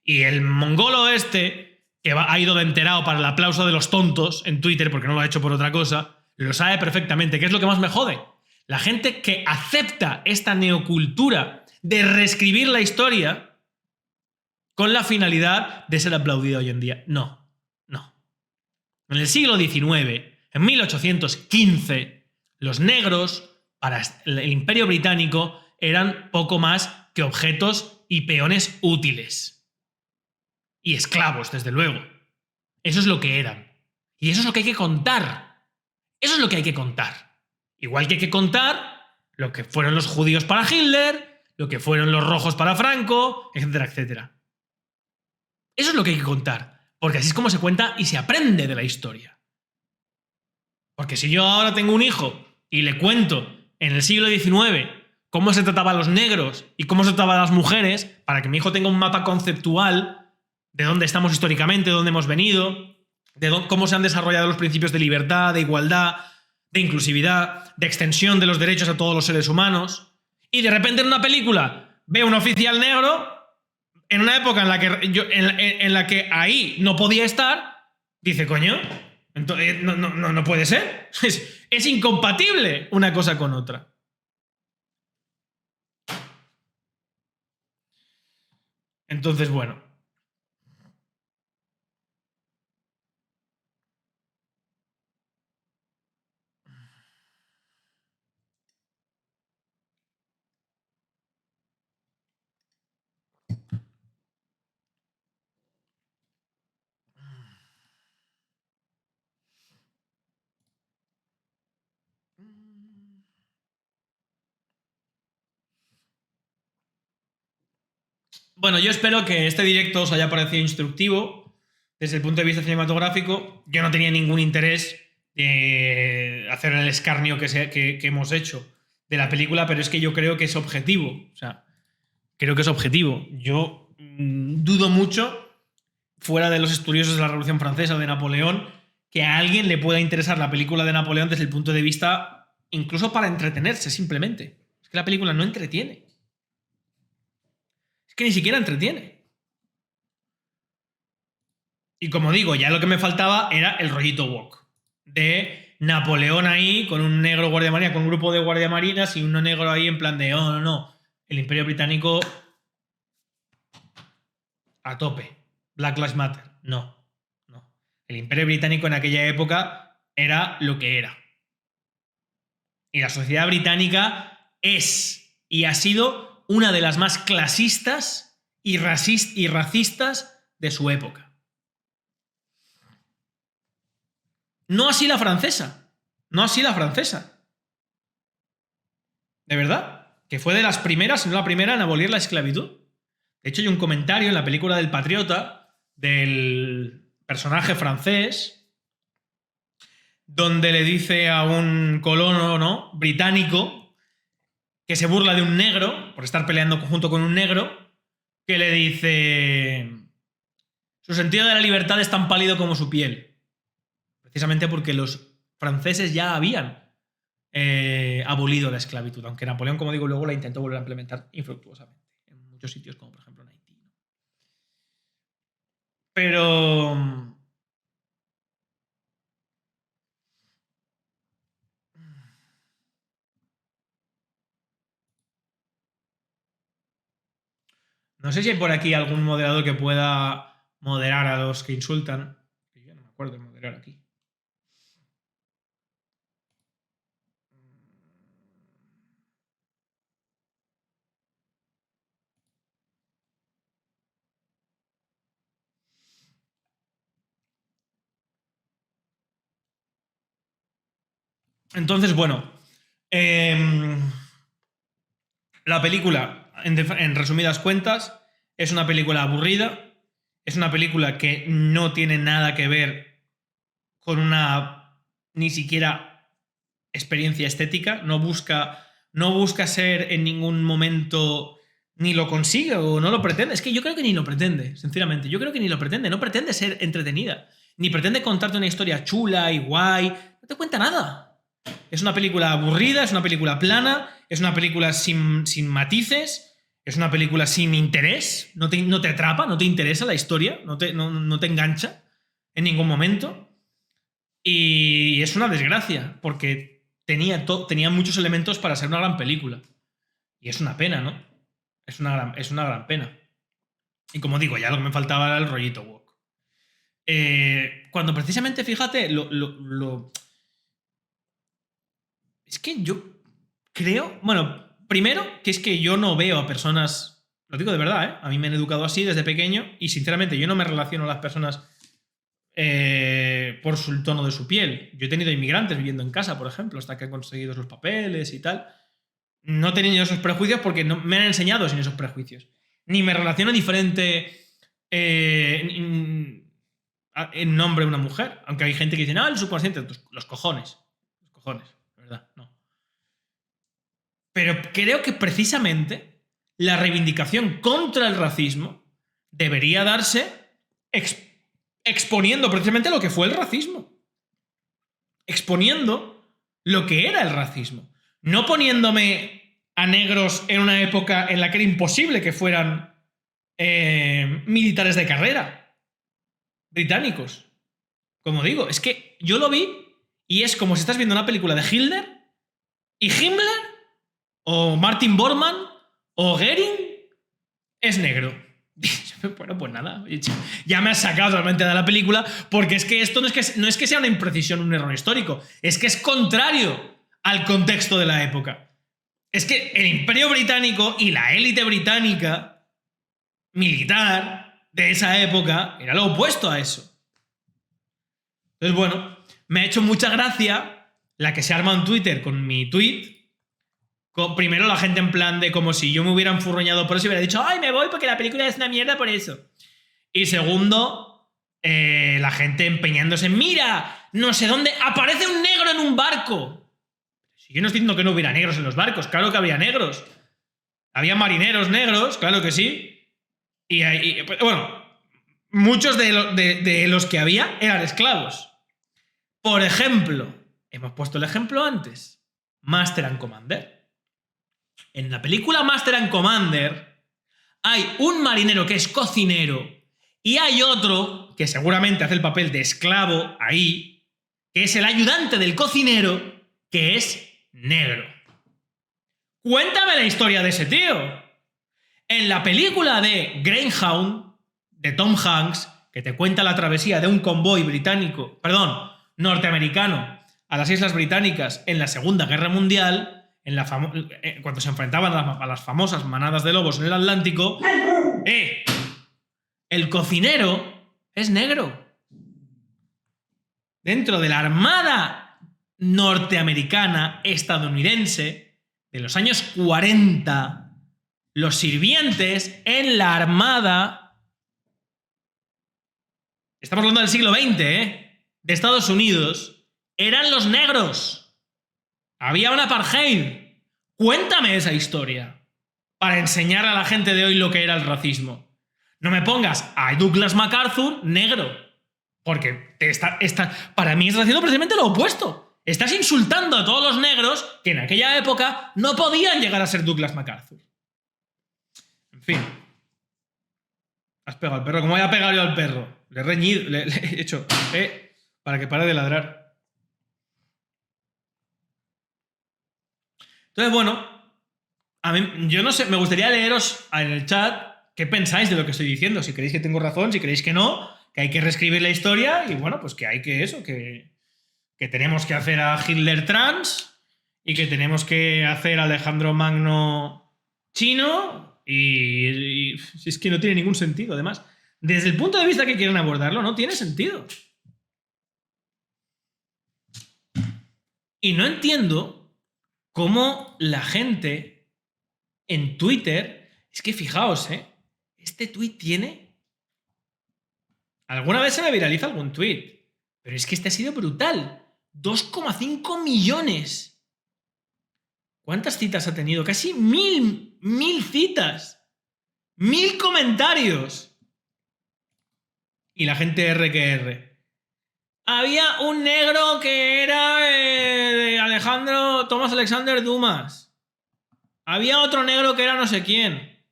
Speaker 1: Y el mongolo este, que ha ido de enterado para el aplauso de los tontos en Twitter, porque no lo ha hecho por otra cosa, lo sabe perfectamente. ¿Qué es lo que más me jode? La gente que acepta esta neocultura de reescribir la historia con la finalidad de ser aplaudida hoy en día. No. En el siglo XIX, en 1815, los negros, para el Imperio Británico, eran poco más que objetos y peones útiles. Y esclavos, desde luego. Eso es lo que eran. Y eso es lo que hay que contar. Eso es lo que hay que contar. Igual que hay que contar lo que fueron los judíos para Hitler, lo que fueron los rojos para Franco, etcétera, etcétera. Eso es lo que hay que contar. Porque así es como se cuenta y se aprende de la historia. Porque si yo ahora tengo un hijo y le cuento en el siglo XIX cómo se trataba a los negros y cómo se trataba a las mujeres, para que mi hijo tenga un mapa conceptual de dónde estamos históricamente, de dónde hemos venido, de cómo se han desarrollado los principios de libertad, de igualdad, de inclusividad, de extensión de los derechos a todos los seres humanos, y de repente en una película ve a un oficial negro en una época en la que ahí no podía estar, dice, coño, entonces, no puede ser. Es incompatible una cosa con otra. Entonces, bueno. Bueno, yo espero que este directo os haya parecido instructivo desde el punto de vista cinematográfico. Yo no tenía ningún interés de hacer el escarnio que hemos hecho de la película, pero es que yo creo que es objetivo. O sea, creo que es objetivo. Yo dudo mucho, fuera de los estudiosos de la Revolución Francesa o de Napoleón, que a alguien le pueda interesar la película de Napoleón desde el punto de vista incluso para entretenerse, simplemente. Es que la película no entretiene. Es que ni siquiera entretiene. Y como digo, ya lo que me faltaba era el rollito woke. De Napoleón ahí, con un negro guardia marina, con un grupo de guardiamarinas y uno negro ahí en plan de, oh, no. El Imperio Británico a tope. Black Lives Matter. No. El Imperio Británico en aquella época era lo que era. Y la sociedad británica es y ha sido una de las más clasistas y racistas de su época. No así la francesa. No así la francesa. De verdad. Que fue de las primeras, si no la primera, en abolir la esclavitud. De hecho, hay un comentario en la película del Patriota del personaje francés donde le dice a un colono, ¿no?, británico que se burla de un negro por estar peleando junto con un negro, que le dice su sentido de la libertad es tan pálido como su piel. Precisamente porque los franceses ya habían abolido la esclavitud, aunque Napoleón, como digo, luego la intentó volver a implementar infructuosamente en muchos sitios, como por ejemplo en Haití. Pero no sé si hay por aquí algún moderador que pueda moderar a los que insultan. Yo no me acuerdo de moderar aquí. Entonces, bueno. La película, en resumidas cuentas, es una película aburrida. Es una película que no tiene nada que ver con una ni siquiera experiencia estética. No busca ser en ningún momento, ni lo consigue o no lo pretende. Es que yo creo que ni lo pretende, sinceramente. Yo creo que ni lo pretende. No pretende ser entretenida. Ni pretende contarte una historia chula y guay. No te cuenta nada. Es una película aburrida, es una película plana, es una película sin matices, es una película sin interés, no te atrapa, no te interesa la historia, no te engancha en ningún momento. Y es una desgracia, porque tenía muchos elementos para ser una gran película. Y es una pena, ¿no? Es una gran pena. Y como digo, ya lo que me faltaba era el rollito woke. Cuando precisamente, fíjate, es que yo creo. Bueno, primero, que es que yo no veo a personas. Lo digo de verdad, ¿eh? A mí me han educado así desde pequeño y sinceramente yo no me relaciono a las personas por su tono de su piel. Yo he tenido inmigrantes viviendo en casa, por ejemplo, hasta que han conseguido sus papeles y tal. No he tenido esos prejuicios porque no, me han enseñado sin esos prejuicios. Ni me relaciono diferente en nombre de una mujer. Aunque hay gente que dice, no, el subconsciente, los cojones. Los cojones, de verdad, no. Pero creo que precisamente la reivindicación contra el racismo debería darse exponiendo precisamente lo que fue el racismo. Exponiendo lo que era el racismo. No poniéndome a negros en una época en la que era imposible que fueran militares de carrera, británicos. Como digo, es que yo lo vi y es como si estás viendo una película de Hitler y Himmler o Martin Bormann o Goering es negro. Bueno, pues nada, ya me has sacado totalmente de la película porque es que esto no es que sea una imprecisión, un error histórico, es que es contrario al contexto de la época. Es que el Imperio Británico y la élite británica militar de esa época era lo opuesto a eso. Entonces, bueno, me ha hecho mucha gracia la que se arma en Twitter con mi tweet. Primero la gente en plan de como si yo me hubiera enfurroñado por eso y hubiera dicho, ay, me voy porque la película es una mierda por eso. Y segundo, la gente empeñándose, mira, no sé dónde, aparece un negro en un barco. Si yo no estoy diciendo que no hubiera negros en los barcos, claro que había negros. Había marineros negros, claro que sí. Y bueno, muchos de los que había eran esclavos. Por ejemplo, hemos puesto el ejemplo antes, Master and Commander. En la película Master and Commander hay un marinero que es cocinero y hay otro que seguramente hace el papel de esclavo ahí, que es el ayudante del cocinero, que es negro. Cuéntame la historia de ese tío. En la película de Greyhound, de Tom Hanks, que te cuenta la travesía de un convoy norteamericano a las Islas Británicas en la Segunda Guerra Mundial, cuando se enfrentaban a las famosas manadas de lobos en el Atlántico, el cocinero es negro. Dentro de la Armada norteamericana estadounidense de los años 40, los sirvientes en la Armada, estamos hablando del siglo XX, de Estados Unidos, eran los negros. Había un apartheid. Cuéntame esa historia para enseñar a la gente de hoy lo que era el racismo. No me pongas a Douglas MacArthur negro, porque para mí estás haciendo precisamente lo opuesto. Estás insultando a todos los negros que en aquella época no podían llegar a ser Douglas MacArthur. En fin. Has pegado al perro. ¿Cómo voy a pegar yo al perro? Le he reñido, le he hecho, para que pare de ladrar. Entonces, bueno, yo no sé, me gustaría leeros en el chat qué pensáis de lo que estoy diciendo. Si creéis que tengo razón, si creéis que no, que hay que reescribir la historia y bueno, pues que hay que eso, que tenemos que hacer a Hitler trans y que tenemos que hacer a Alejandro Magno chino y es que no tiene ningún sentido, además. Desde el punto de vista que quieren abordarlo, no tiene sentido. Y no entiendo cómo la gente en Twitter... Es que fijaos, este tweet tiene... Alguna vez se me viraliza algún tweet, pero es que este ha sido brutal. 2,5 millones. ¿Cuántas citas ha tenido? Casi 1000 citas. 1000 comentarios. Y la gente R que R. Había un negro que era de Thomas Alexander Dumas. Había otro negro que era no sé quién.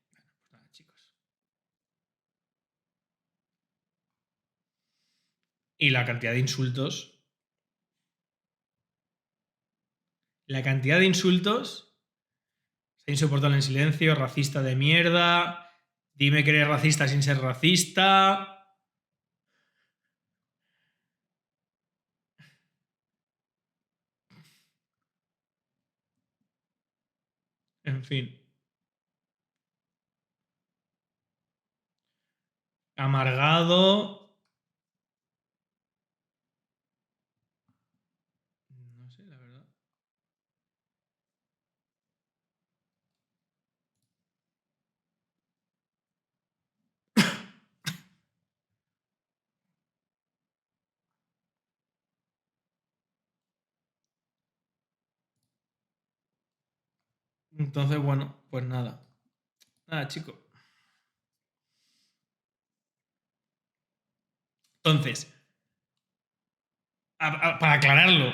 Speaker 1: Chicos. Y la cantidad de insultos. La cantidad de insultos. Insoportable en silencio, racista de mierda. Dime que eres racista sin ser racista. En fin. Amargado. No sé, la verdad. Entonces, bueno, pues nada. Nada, chico. Entonces, para aclararlo,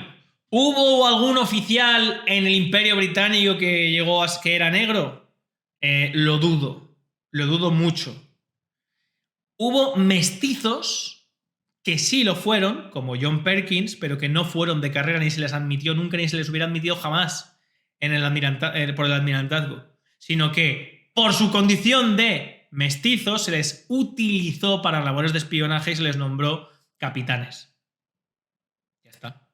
Speaker 1: ¿hubo algún oficial en el Imperio Británico que llegó a que era negro? Lo dudo mucho. Hubo mestizos que sí lo fueron, como John Perkins, pero que no fueron de carrera ni se les admitió nunca ni se les hubiera admitido jamás en por el almirantazgo, sino que por su condición de mestizos se les utilizó para labores de espionaje y se les nombró capitanes. Ya está.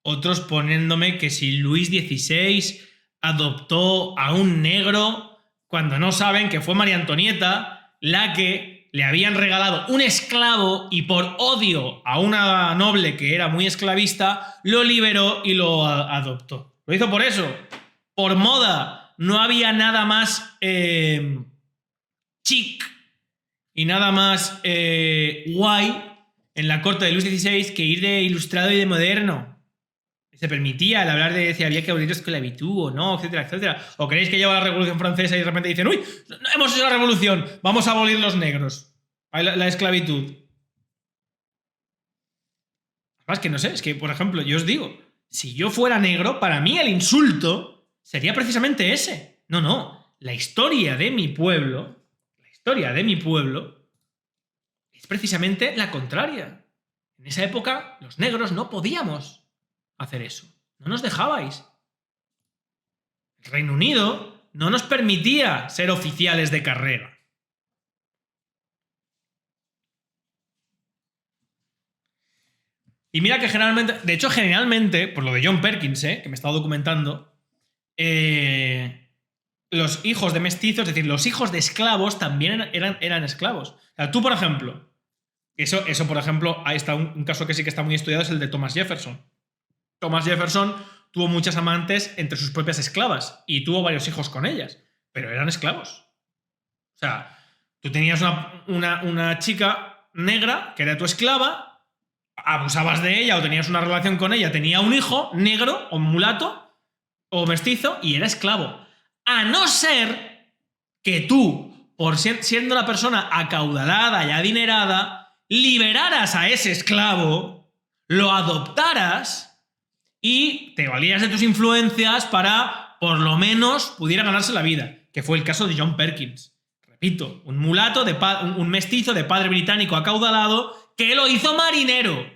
Speaker 1: Otros poniéndome que si Luis XVI adoptó a un negro cuando no saben que fue María Antonieta la que le habían regalado un esclavo y por odio a una noble que era muy esclavista lo liberó y lo adoptó. Lo hizo por eso, por moda. No había nada más chic y nada más guay en la corte de Luis XVI que ir de ilustrado y de moderno. Se permitía el hablar de si había que abolir la esclavitud o no, etcétera, etcétera. ¿O creéis que llega la Revolución Francesa y de repente dicen, uy, hemos hecho la revolución, vamos a abolir los negros, la esclavitud? Además que no sé, es que, por ejemplo, yo os digo, si yo fuera negro, para mí el insulto sería precisamente ese. No, la historia de mi pueblo es precisamente la contraria. En esa época, los negros no podíamos hacer eso. No nos dejabais. El Reino Unido no nos permitía ser oficiales de carrera. Y mira que generalmente, de hecho, generalmente, por lo de John Perkins, que me he estado documentando, los hijos de mestizos, es decir, los hijos de esclavos también eran esclavos. O sea, tú, por ejemplo, eso por ejemplo, ahí está un caso que sí que está muy estudiado, es el de Thomas Jefferson. Thomas Jefferson tuvo muchas amantes entre sus propias esclavas y tuvo varios hijos con ellas, pero eran esclavos. O sea, tú tenías una chica negra que era tu esclava, abusabas de ella o tenías una relación con ella, tenía un hijo negro o mulato o mestizo y era esclavo. A no ser que tú, por siendo la persona acaudalada y adinerada, liberaras a ese esclavo, lo adoptaras y te valías de tus influencias para, por lo menos, pudiera ganarse la vida, que fue el caso de John Perkins. Repito, un mulato, un mestizo de padre británico acaudalado que lo hizo marinero.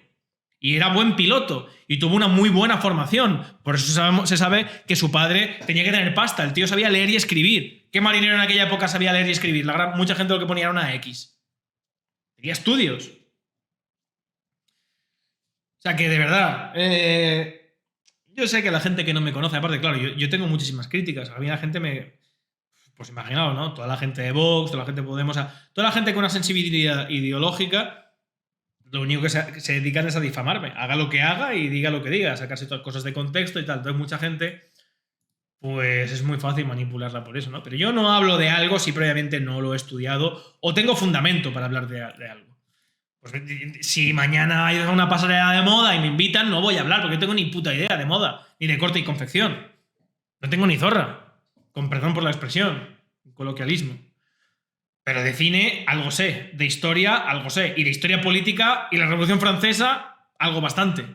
Speaker 1: Y era buen piloto y tuvo una muy buena formación. Por eso se sabe que su padre tenía que tener pasta. El tío sabía leer y escribir. ¿Qué marinero en aquella época sabía leer y escribir? Mucha gente lo que ponía era una X. Tenía estudios. O sea que, de verdad, yo sé que la gente que no me conoce, aparte, claro, yo tengo muchísimas críticas. A mí la gente pues imaginaos, ¿no? Toda la gente de Vox, toda la gente de Podemos, toda la gente con una sensibilidad ideológica Lo único que se dedican es a difamarme. Haga lo que haga y diga lo que diga, sacarse todas cosas de contexto y tal. Entonces mucha gente, pues es muy fácil manipularla por eso, ¿no? Pero yo no hablo de algo si previamente no lo he estudiado o tengo fundamento para hablar de algo. Pues si mañana hay una pasarela de moda y me invitan, no voy a hablar porque no tengo ni puta idea de moda, ni de corte y confección. No tengo ni zorra. Con perdón por la expresión. Coloquialismo. Pero de cine algo sé. De historia algo sé. Y de historia política y la Revolución Francesa algo bastante.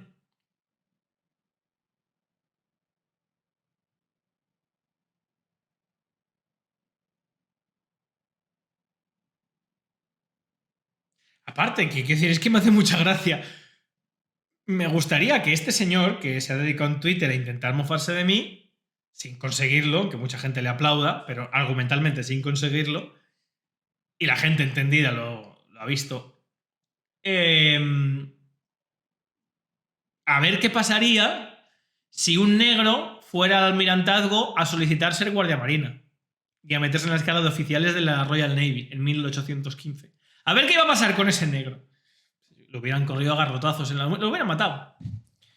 Speaker 1: Aparte, que quiero decir, es que me hace mucha gracia. Me gustaría que este señor, que se ha dedicado en Twitter a intentar mofarse de mí, sin conseguirlo, que mucha gente le aplauda, pero argumentalmente sin conseguirlo, y la gente entendida lo ha visto, a ver qué pasaría si un negro fuera al almirantazgo a solicitar ser guardia marina y a meterse en la escala de oficiales de la Royal Navy en 1815. A ver qué iba a pasar con ese negro. Lo hubieran corrido a garrotazos, lo hubieran matado.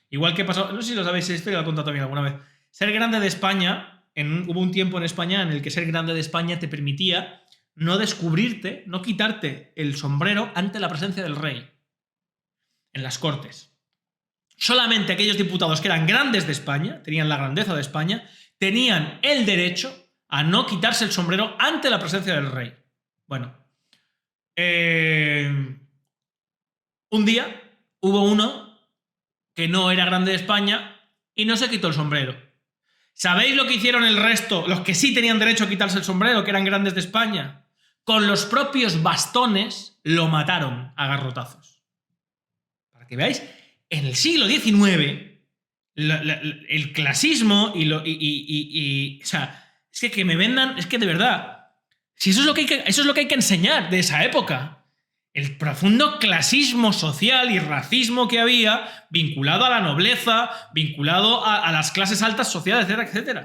Speaker 1: Igual que pasó, no sé si lo sabéis, esto ya lo he contado también alguna vez. Ser grande de España, hubo un tiempo en España en el que ser grande de España te permitía no descubrirte, no quitarte el sombrero ante la presencia del rey en las Cortes. Solamente aquellos diputados que eran grandes de España, tenían la grandeza de España, tenían el derecho a no quitarse el sombrero ante la presencia del rey. Bueno, un día hubo uno que no era grande de España y no se quitó el sombrero. ¿Sabéis lo que hicieron el resto, los que sí tenían derecho a quitarse el sombrero, que eran grandes de España? Con los propios bastones lo mataron a garrotazos. Para que veáis, en el siglo XIX, el clasismo o sea, es que me vendan, es que de verdad, si eso es lo que hay que enseñar de esa época. El profundo clasismo social y racismo que había vinculado a la nobleza, vinculado a las clases altas sociales, etcétera, etcétera.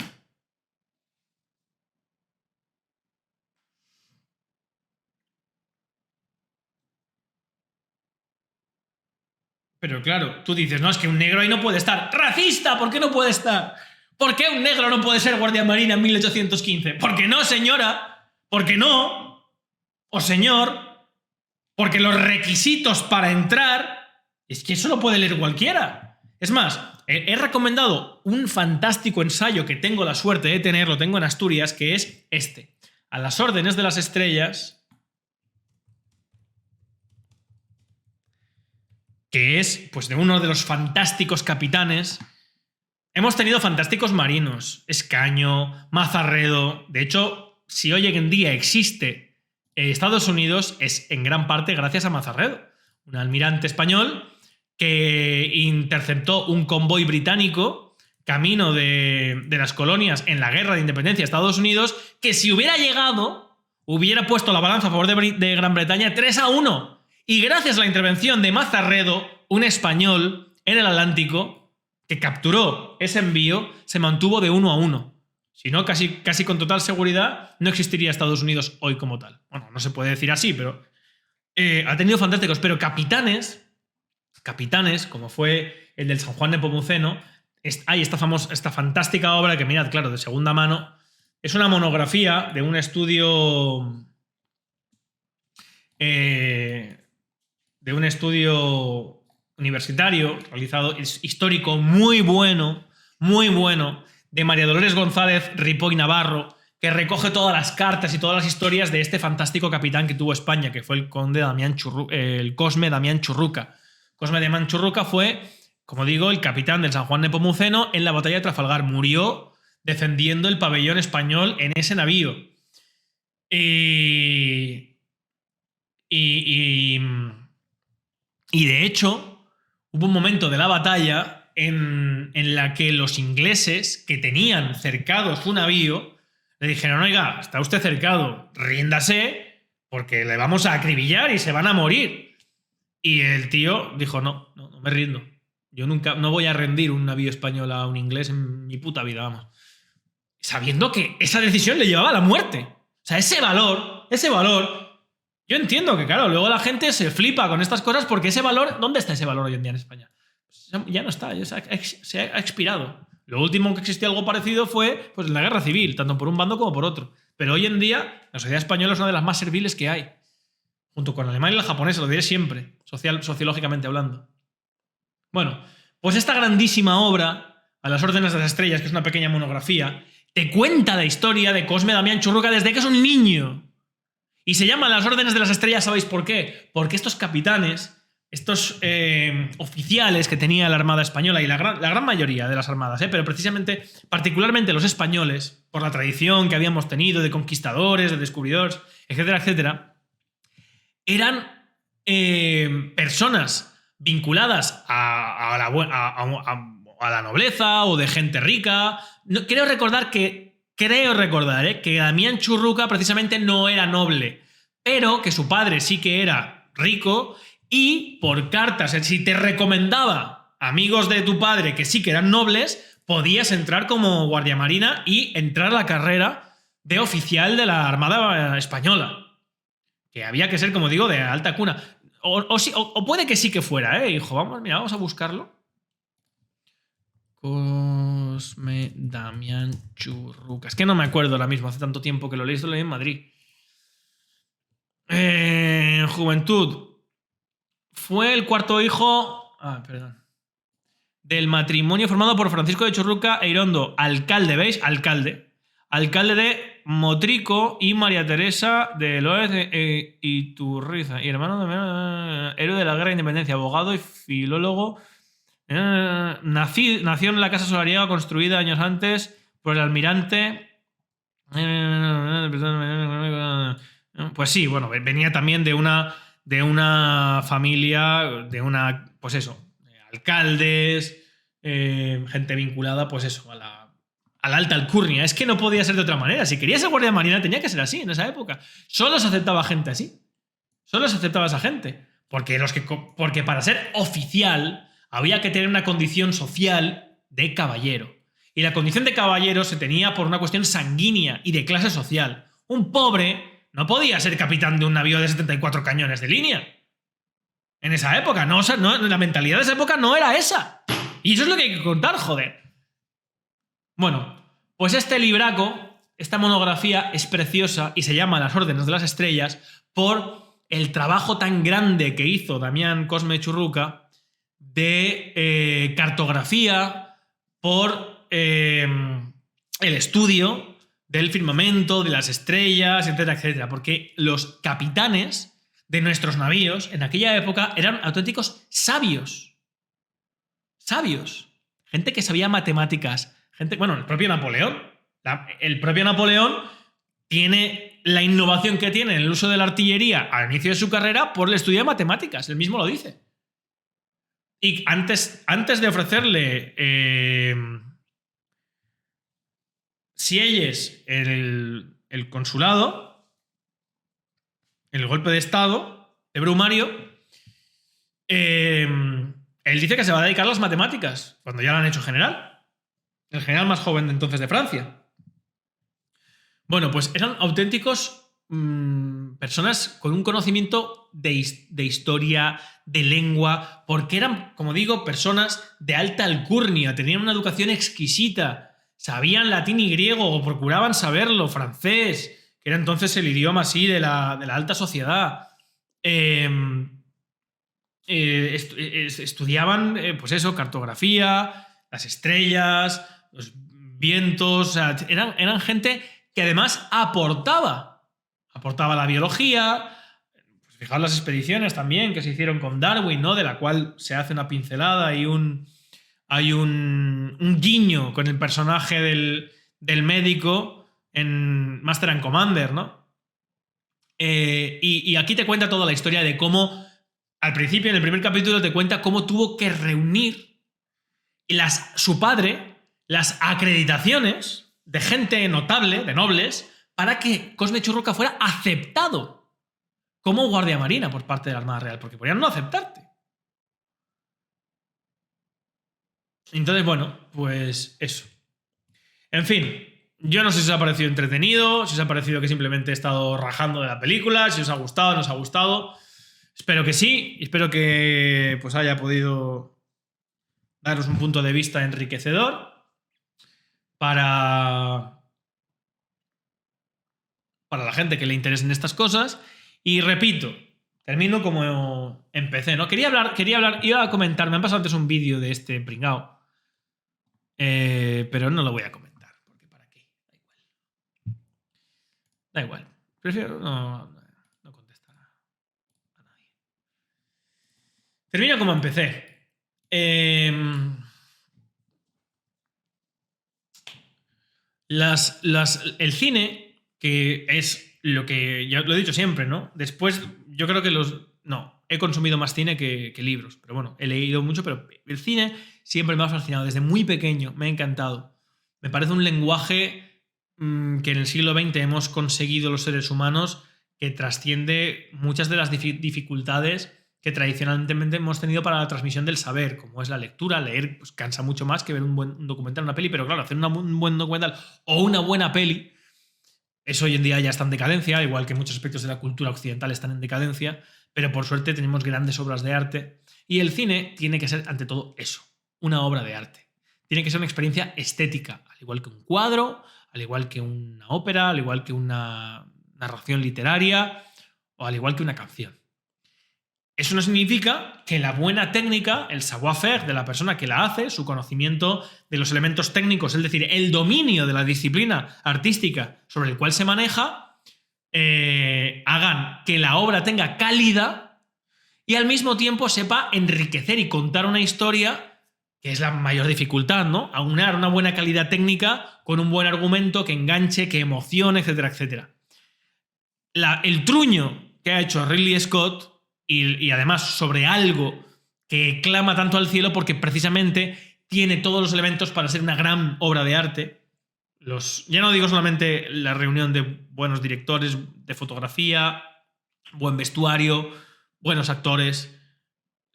Speaker 1: Pero claro, tú dices, no, es que un negro ahí no puede estar. ¡Racista! ¿Por qué no puede estar? ¿Por qué un negro no puede ser guardia marina en 1815? ¿Por qué no, señora? ¿Por qué no? O señor, porque los requisitos para entrar es que eso lo puede leer cualquiera. Es más, he recomendado un fantástico ensayo que tengo la suerte de tener, lo tengo en Asturias, que es este. A las órdenes de las estrellas, que es pues de uno de los fantásticos capitanes. Hemos tenido fantásticos marinos, Escaño, Mazarredo. De hecho, si hoy en día existe Estados Unidos, es en gran parte gracias a Mazarredo, un almirante español que interceptó un convoy británico camino de las colonias en la guerra de independencia de Estados Unidos, que si hubiera llegado, hubiera puesto la balanza a favor de Gran Bretaña 3-1. Y gracias a la intervención de Mazarredo, un español en el Atlántico que capturó ese envío, se mantuvo de 1-1. Si no, casi con total seguridad, no existiría Estados Unidos hoy como tal. Bueno, no se puede decir así, pero ha tenido fantásticos. Pero capitanes, como fue el del San Juan de Nepomuceno, hay esta fantástica obra que, mirad, claro, de segunda mano, es una monografía de un estudio universitario realizado, histórico, muy bueno, de María Dolores González Ripoll Navarro, que recoge todas las cartas y todas las historias de este fantástico capitán que tuvo España, que fue el Cosme Damián Churruca. Cosme Damián Churruca fue, como digo, el capitán del San Juan Nepomuceno en la batalla de Trafalgar. Murió defendiendo el pabellón español en ese navío. Y de hecho, hubo un momento de la batalla en la que los ingleses, que tenían cercado su navío, le dijeron, oiga, está usted cercado, ríndase, porque le vamos a acribillar y se van a morir. Y el tío dijo, no me rindo. Yo nunca, no voy a rendir un navío español a un inglés en mi puta vida, vamos. Sabiendo que esa decisión le llevaba a la muerte. O sea, ese valor Yo entiendo que, claro, luego la gente se flipa con estas cosas porque ese valor, ¿dónde está ese valor hoy en día en España? Pues ya no está, se ha expirado. Lo último que existía algo parecido fue pues, la guerra civil, tanto por un bando como por otro. Pero hoy en día la sociedad española es una de las más serviles que hay, junto con Alemania y la japonesa, lo diré siempre, sociológicamente hablando. Bueno, pues esta grandísima obra, A las órdenes de las estrellas, que es una pequeña monografía, te cuenta la historia de Cosme Damián Churruca desde que es un niño. Y se llama Las órdenes de las estrellas, ¿sabéis por qué? Porque estos capitanes, estos oficiales que tenía la Armada Española y la gran mayoría de las armadas, pero precisamente, particularmente los españoles, por la tradición que habíamos tenido de conquistadores, de descubridores, etcétera, etcétera, eran personas vinculadas a la nobleza o de gente rica. No, creo recordar que Damián Churruca precisamente no era noble, pero que su padre sí que era rico y por cartas, si te recomendaba amigos de tu padre que sí que eran nobles, podías entrar como guardia marina y entrar a la carrera de oficial de la Armada Española. Que había que ser, como digo, de alta cuna. O puede que sí que fuera, hijo. Vamos a buscarlo. Cosme Damián Churruca. Es que no me acuerdo ahora mismo, hace tanto tiempo que lo leí, esto lo leí en Madrid. Juventud. Fue el cuarto hijo. Del matrimonio formado por Francisco de Churruca e Irondo, alcalde, ¿veis? Alcalde de Motrico y María Teresa de Loez de Iturriza. Y hermano de héroe de la guerra de independencia, abogado y filólogo. Nació en la casa solariega construida años antes por el almirante. Pues sí, bueno, venía también de una familia, pues eso, alcaldes, gente vinculada, pues eso, a la alta alcurnia. Es que no podía ser de otra manera. Si querías ser guardia marina tenía que ser así en esa época. Solo se aceptaba gente así. Solo se aceptaba esa gente. Porque para ser oficial había que tener una condición social de caballero. Y la condición de caballero se tenía por una cuestión sanguínea y de clase social. Un pobre no podía ser capitán de un navío de 74 cañones de línea. En esa época, la mentalidad de esa época no era esa. Y eso es lo que hay que contar, joder. Bueno, pues este libraco, esta monografía es preciosa y se llama Las órdenes de las estrellas por el trabajo tan grande que hizo Damián Cosme Churruca de cartografía, por el estudio del firmamento, de las estrellas, etcétera, etcétera. Porque los capitanes de nuestros navíos en aquella época eran auténticos sabios. Sabios. Gente que sabía matemáticas. Bueno, el propio Napoleón. El propio Napoleón tiene la innovación que tiene en el uso de la artillería al inicio de su carrera por el estudio de matemáticas. Él mismo lo dice. Y antes de ofrecerle Sieyes el consulado, el golpe de estado de Brumario, él dice que se va a dedicar a las matemáticas cuando ya lo han hecho general. El general más joven de entonces de Francia. Bueno, pues eran auténticos personas con un conocimiento de historia, de lengua, porque eran, como digo, personas de alta alcurnia, tenían una educación exquisita, sabían latín y griego, o procuraban saberlo, francés, que era entonces el idioma así de la alta sociedad. Estudiaban, pues eso, cartografía, las estrellas, los vientos, o sea, eran gente que además aportaba la biología. Pues fijaos las expediciones también que se hicieron con Darwin, ¿no? De la cual se hace una pincelada y hay un guiño con el personaje del médico en Master and Commander, ¿no? Y aquí te cuenta toda la historia de cómo, al principio, en el primer capítulo, te cuenta cómo tuvo que reunir su padre las acreditaciones de gente notable, de nobles, para que Cosme Churruca fuera aceptado como guardia marina por parte de la Armada Real, porque podrían no aceptarte. Entonces, bueno, pues eso. En fin, Yo no sé si os ha parecido entretenido, si os ha parecido que simplemente he estado rajando de la película, si os ha gustado, no os ha gustado. Espero que sí, y espero que pues haya podido daros un punto de vista enriquecedor para, para la gente que le interesen estas cosas. Y repito, termino como empecé, ¿no? Quería hablar, iba a comentar, me han pasado antes un vídeo de este pringao, pero no lo voy a comentar, porque ¿para qué? Da igual. Prefiero no contestar a nadie. Termino como empecé. El cine, que es lo que ya lo he dicho siempre, ¿no? Después, yo creo que no, he consumido más cine que libros, pero bueno, he leído mucho, pero el cine siempre me ha fascinado. Desde muy pequeño me ha encantado. Me parece un lenguaje que en el siglo XX hemos conseguido los seres humanos que trasciende muchas de las dificultades que tradicionalmente hemos tenido para la transmisión del saber, como es la lectura. Leer pues, cansa mucho más que ver un documental, una peli, pero claro, hacer un buen documental o una buena peli, eso hoy en día ya está en decadencia, igual que muchos aspectos de la cultura occidental están en decadencia, pero por suerte tenemos grandes obras de arte y el cine tiene que ser, ante todo, eso, una obra de arte. Tiene que ser una experiencia estética, al igual que un cuadro, al igual que una ópera, al igual que una narración literaria o al igual que una canción. Eso no significa que la buena técnica, el savoir-faire de la persona que la hace, su conocimiento de los elementos técnicos, es decir, el dominio de la disciplina artística sobre el cual se maneja, hagan que la obra tenga calidad y al mismo tiempo sepa enriquecer y contar una historia, que es la mayor dificultad, ¿no? Aunar una buena calidad técnica con un buen argumento que enganche, que emocione, etcétera, etcétera. El truño que ha hecho Ridley Scott y además sobre algo que clama tanto al cielo porque precisamente tiene todos los elementos para ser una gran obra de arte. Ya no digo solamente la reunión de buenos directores de fotografía, buen vestuario, buenos actores,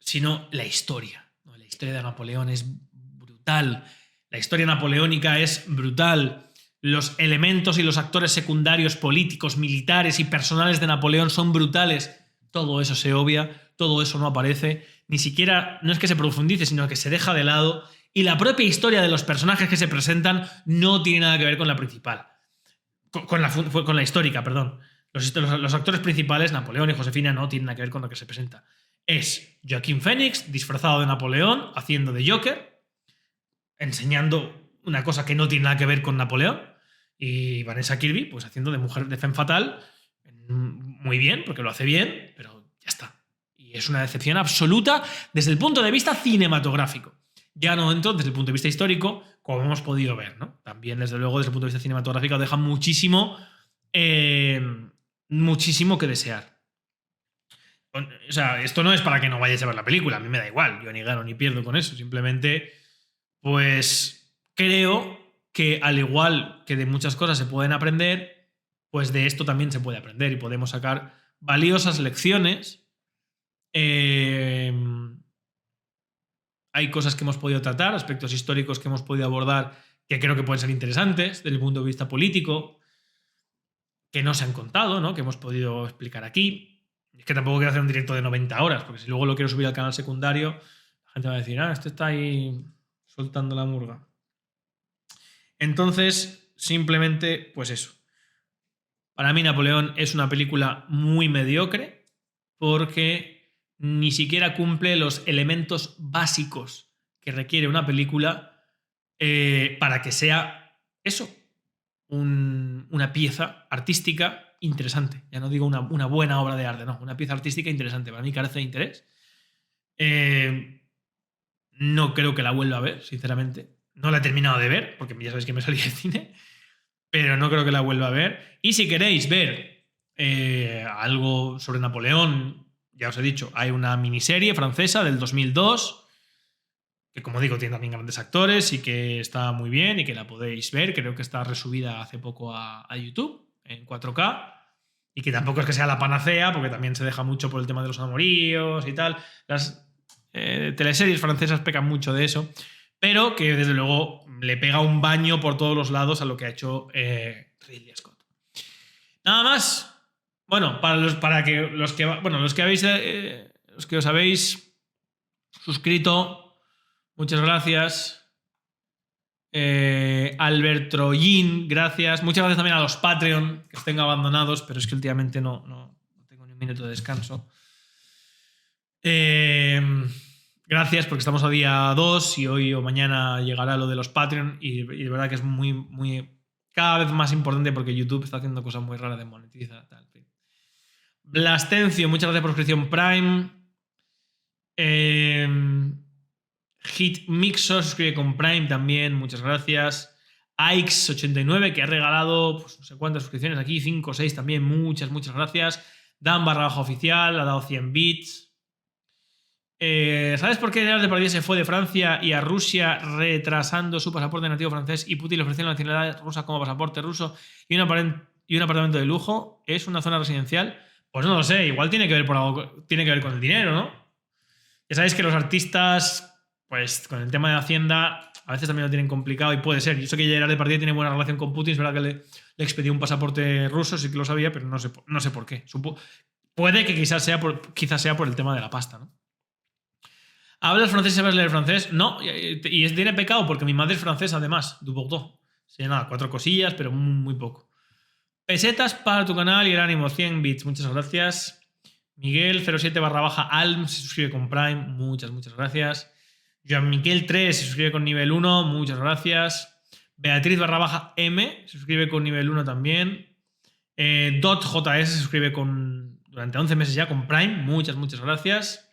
Speaker 1: sino la historia. La historia de Napoleón es brutal. La historia napoleónica es brutal. Los elementos y los actores secundarios, políticos, militares y personales de Napoleón son brutales. Todo eso se obvia, todo eso no aparece, ni siquiera, no es que se profundice, sino que se deja de lado, y la propia historia de los personajes que se presentan no tiene nada que ver con la principal, con la histórica, perdón. Los actores principales, Napoleón y Josefina, no tienen nada que ver con lo que se presenta. Es Joaquín Phoenix, disfrazado de Napoleón, haciendo de Joker, enseñando una cosa que no tiene nada que ver con Napoleón, y Vanessa Kirby, pues haciendo de mujer de femme fatal, muy bien, porque lo hace bien, pero ya está. Y es una decepción absoluta desde el punto de vista cinematográfico. Ya no entro desde el punto de vista histórico, como hemos podido ver, ¿no? También, desde luego, desde el punto de vista cinematográfico, deja muchísimo que desear. O sea, esto no es para que no vayáis a ver la película, a mí me da igual, yo ni gano ni pierdo con eso, simplemente, pues creo que al igual que de muchas cosas se pueden aprender, pues de esto también se puede aprender y podemos sacar valiosas lecciones. Hay cosas que hemos podido tratar, aspectos históricos que hemos podido abordar que creo que pueden ser interesantes desde el punto de vista político, que no se han contado, ¿no? Que hemos podido explicar aquí. Es que tampoco quiero hacer un directo de 90 horas, porque si luego lo quiero subir al canal secundario, la gente va a decir, este está ahí soltando la murga. Entonces, simplemente, pues eso. Para mí Napoleón es una película muy mediocre porque ni siquiera cumple los elementos básicos que requiere una película para que sea eso, una pieza artística interesante. Ya no digo una buena obra de arte, no, una pieza artística interesante. Para mí carece de interés. No creo que la vuelva a ver, sinceramente. No la he terminado de ver, porque ya sabéis que me salí del cine, pero no creo que la vuelva a ver. Y si queréis ver algo sobre Napoleón, ya os he dicho, hay una miniserie francesa del 2002, que como digo tiene también grandes actores y que está muy bien y que la podéis ver. Creo que está resubida hace poco a YouTube en 4K y que tampoco es que sea la panacea, porque también se deja mucho por el tema de los amoríos y tal. Las teleseries francesas pecan mucho de eso, pero que desde luego le pega un baño por todos los lados a lo que ha hecho Ridley Scott. Nada más. Bueno, los que os habéis suscrito, muchas gracias. Albert Troyin, gracias. Muchas gracias también a los Patreon que estén abandonados, pero es que últimamente no tengo ni un minuto de descanso. Gracias, porque estamos a día 2 y hoy o mañana llegará lo de los Patreon y de verdad que es muy cada vez más importante porque YouTube está haciendo cosas muy raras de monetizar. Tal, en fin. Blastencio, muchas gracias por suscripción Prime. Hit Mixo suscribe con Prime también, muchas gracias. Ix89 que ha regalado pues, no sé cuántas suscripciones aquí, 5 o 6 también, muchas gracias. Dan_oficial ha dado 100 bits. ¿Sabes por qué Gerard Depardieu se fue de Francia y a Rusia retrasando su pasaporte nativo francés y Putin le ofreció la nacionalidad rusa como pasaporte ruso y un apartamento de lujo? ¿Es una zona residencial? Pues no lo sé, igual tiene que ver por algo, tiene que ver con el dinero, ¿no? Ya sabéis que los artistas, pues con el tema de Hacienda, a veces también lo tienen complicado y puede ser. Yo sé que Gerard Depardieu tiene buena relación con Putin, es verdad que le expedió un pasaporte ruso, sí que lo sabía, pero no sé por qué. Puede que quizás sea por el tema de la pasta, ¿no? ¿Hablas francés y sabes leer francés? No, y tiene pecado porque mi madre es francesa además, du Bordeaux. Sí, nada, 4 cosillas, pero muy poco. Pesetas para tu canal y el ánimo, 100 bits, muchas gracias. Miguel07_Alm se suscribe con Prime, muchas gracias. Joan Miquel 3 se suscribe con nivel 1, muchas gracias. Beatriz_M se suscribe con nivel 1 también. .js se suscribe durante 11 meses ya con Prime, muchas gracias.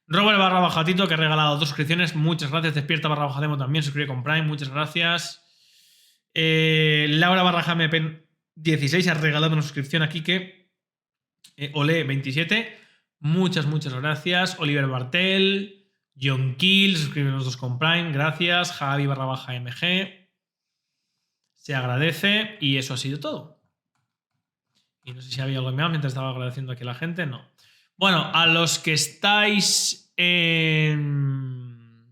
Speaker 1: Robert_Tito que ha regalado 2 suscripciones, muchas gracias. Despierta_Demo también se suscribe con Prime, muchas gracias. Laura_MP16 ha regalado una suscripción aquí que Ole27, muchas gracias. Oliver Bartel, John Kill, se suscriben los 2 con Prime, gracias. Javi_MG, se agradece y eso ha sido todo. Y no sé si había algo más mientras estaba agradeciendo aquí a la gente, no. Bueno, a los que estáis en...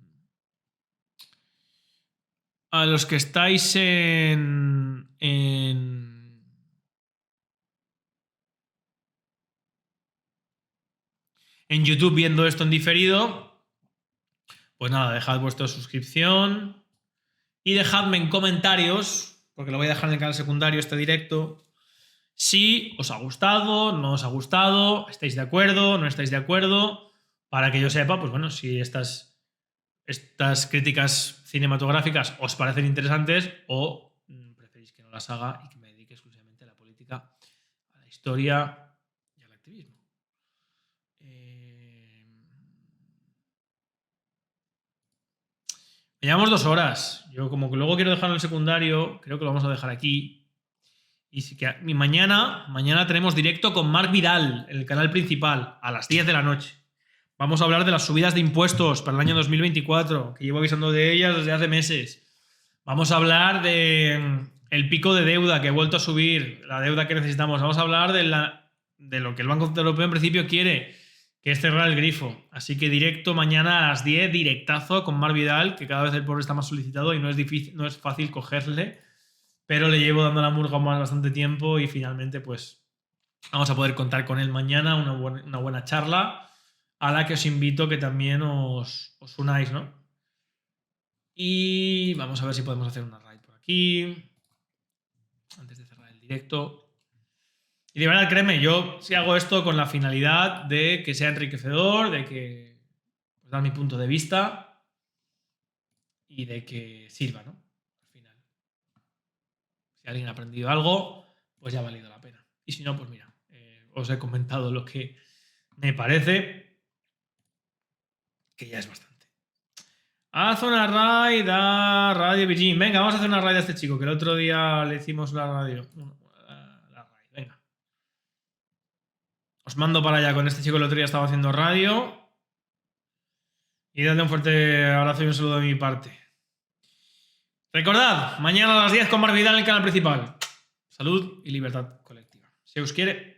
Speaker 1: A los que estáis en YouTube viendo esto en diferido, pues nada, dejad vuestra suscripción y dejadme en comentarios, porque lo voy a dejar en el canal secundario este directo, si os ha gustado, no os ha gustado, estáis de acuerdo, no estáis de acuerdo, para que yo sepa, pues bueno, si estas críticas cinematográficas os parecen interesantes o preferís que no las haga y que me dedique exclusivamente a la política, a la historia y al activismo. Me llevamos 2 horas. Yo como que luego quiero dejarlo en el secundario, creo que lo vamos a dejar aquí. Y sí que mañana tenemos directo con Marc Vidal en el canal principal a las 10 de la noche. Vamos a hablar de las subidas de impuestos para el año 2024, que llevo avisando de ellas desde hace meses. Vamos a hablar de el pico de deuda que ha vuelto a subir, la deuda que necesitamos. Vamos a hablar de lo que el Banco Central Europeo en principio quiere, que es cerrar el grifo. Así que directo mañana a las 10, directazo con Marc Vidal, que cada vez el pobre está más solicitado y no es fácil cogerle. Pero le llevo dando la murga bastante tiempo y finalmente pues vamos a poder contar con él mañana, una buena charla a la que os invito que también os unáis, ¿no? Y vamos a ver si podemos hacer una raid por aquí antes de cerrar el directo. Y de verdad, créeme, yo sí hago esto con la finalidad de que sea enriquecedor, de que pues, dar mi punto de vista y de que sirva, ¿no? Si alguien ha aprendido algo, pues ya ha valido la pena. Y si no, pues mira, os he comentado lo que me parece que ya es bastante. Haz una raid a Radio Virgin. Venga, vamos a hacer una raid a este chico, que el otro día le hicimos la radio. La raid, venga. Os mando para allá con este chico, el otro día estaba haciendo radio. Y dadle un fuerte abrazo y un saludo de mi parte. Recordad, mañana a las 10 con Marc Vidal en el canal principal. Salud y libertad colectiva. Se os quiere.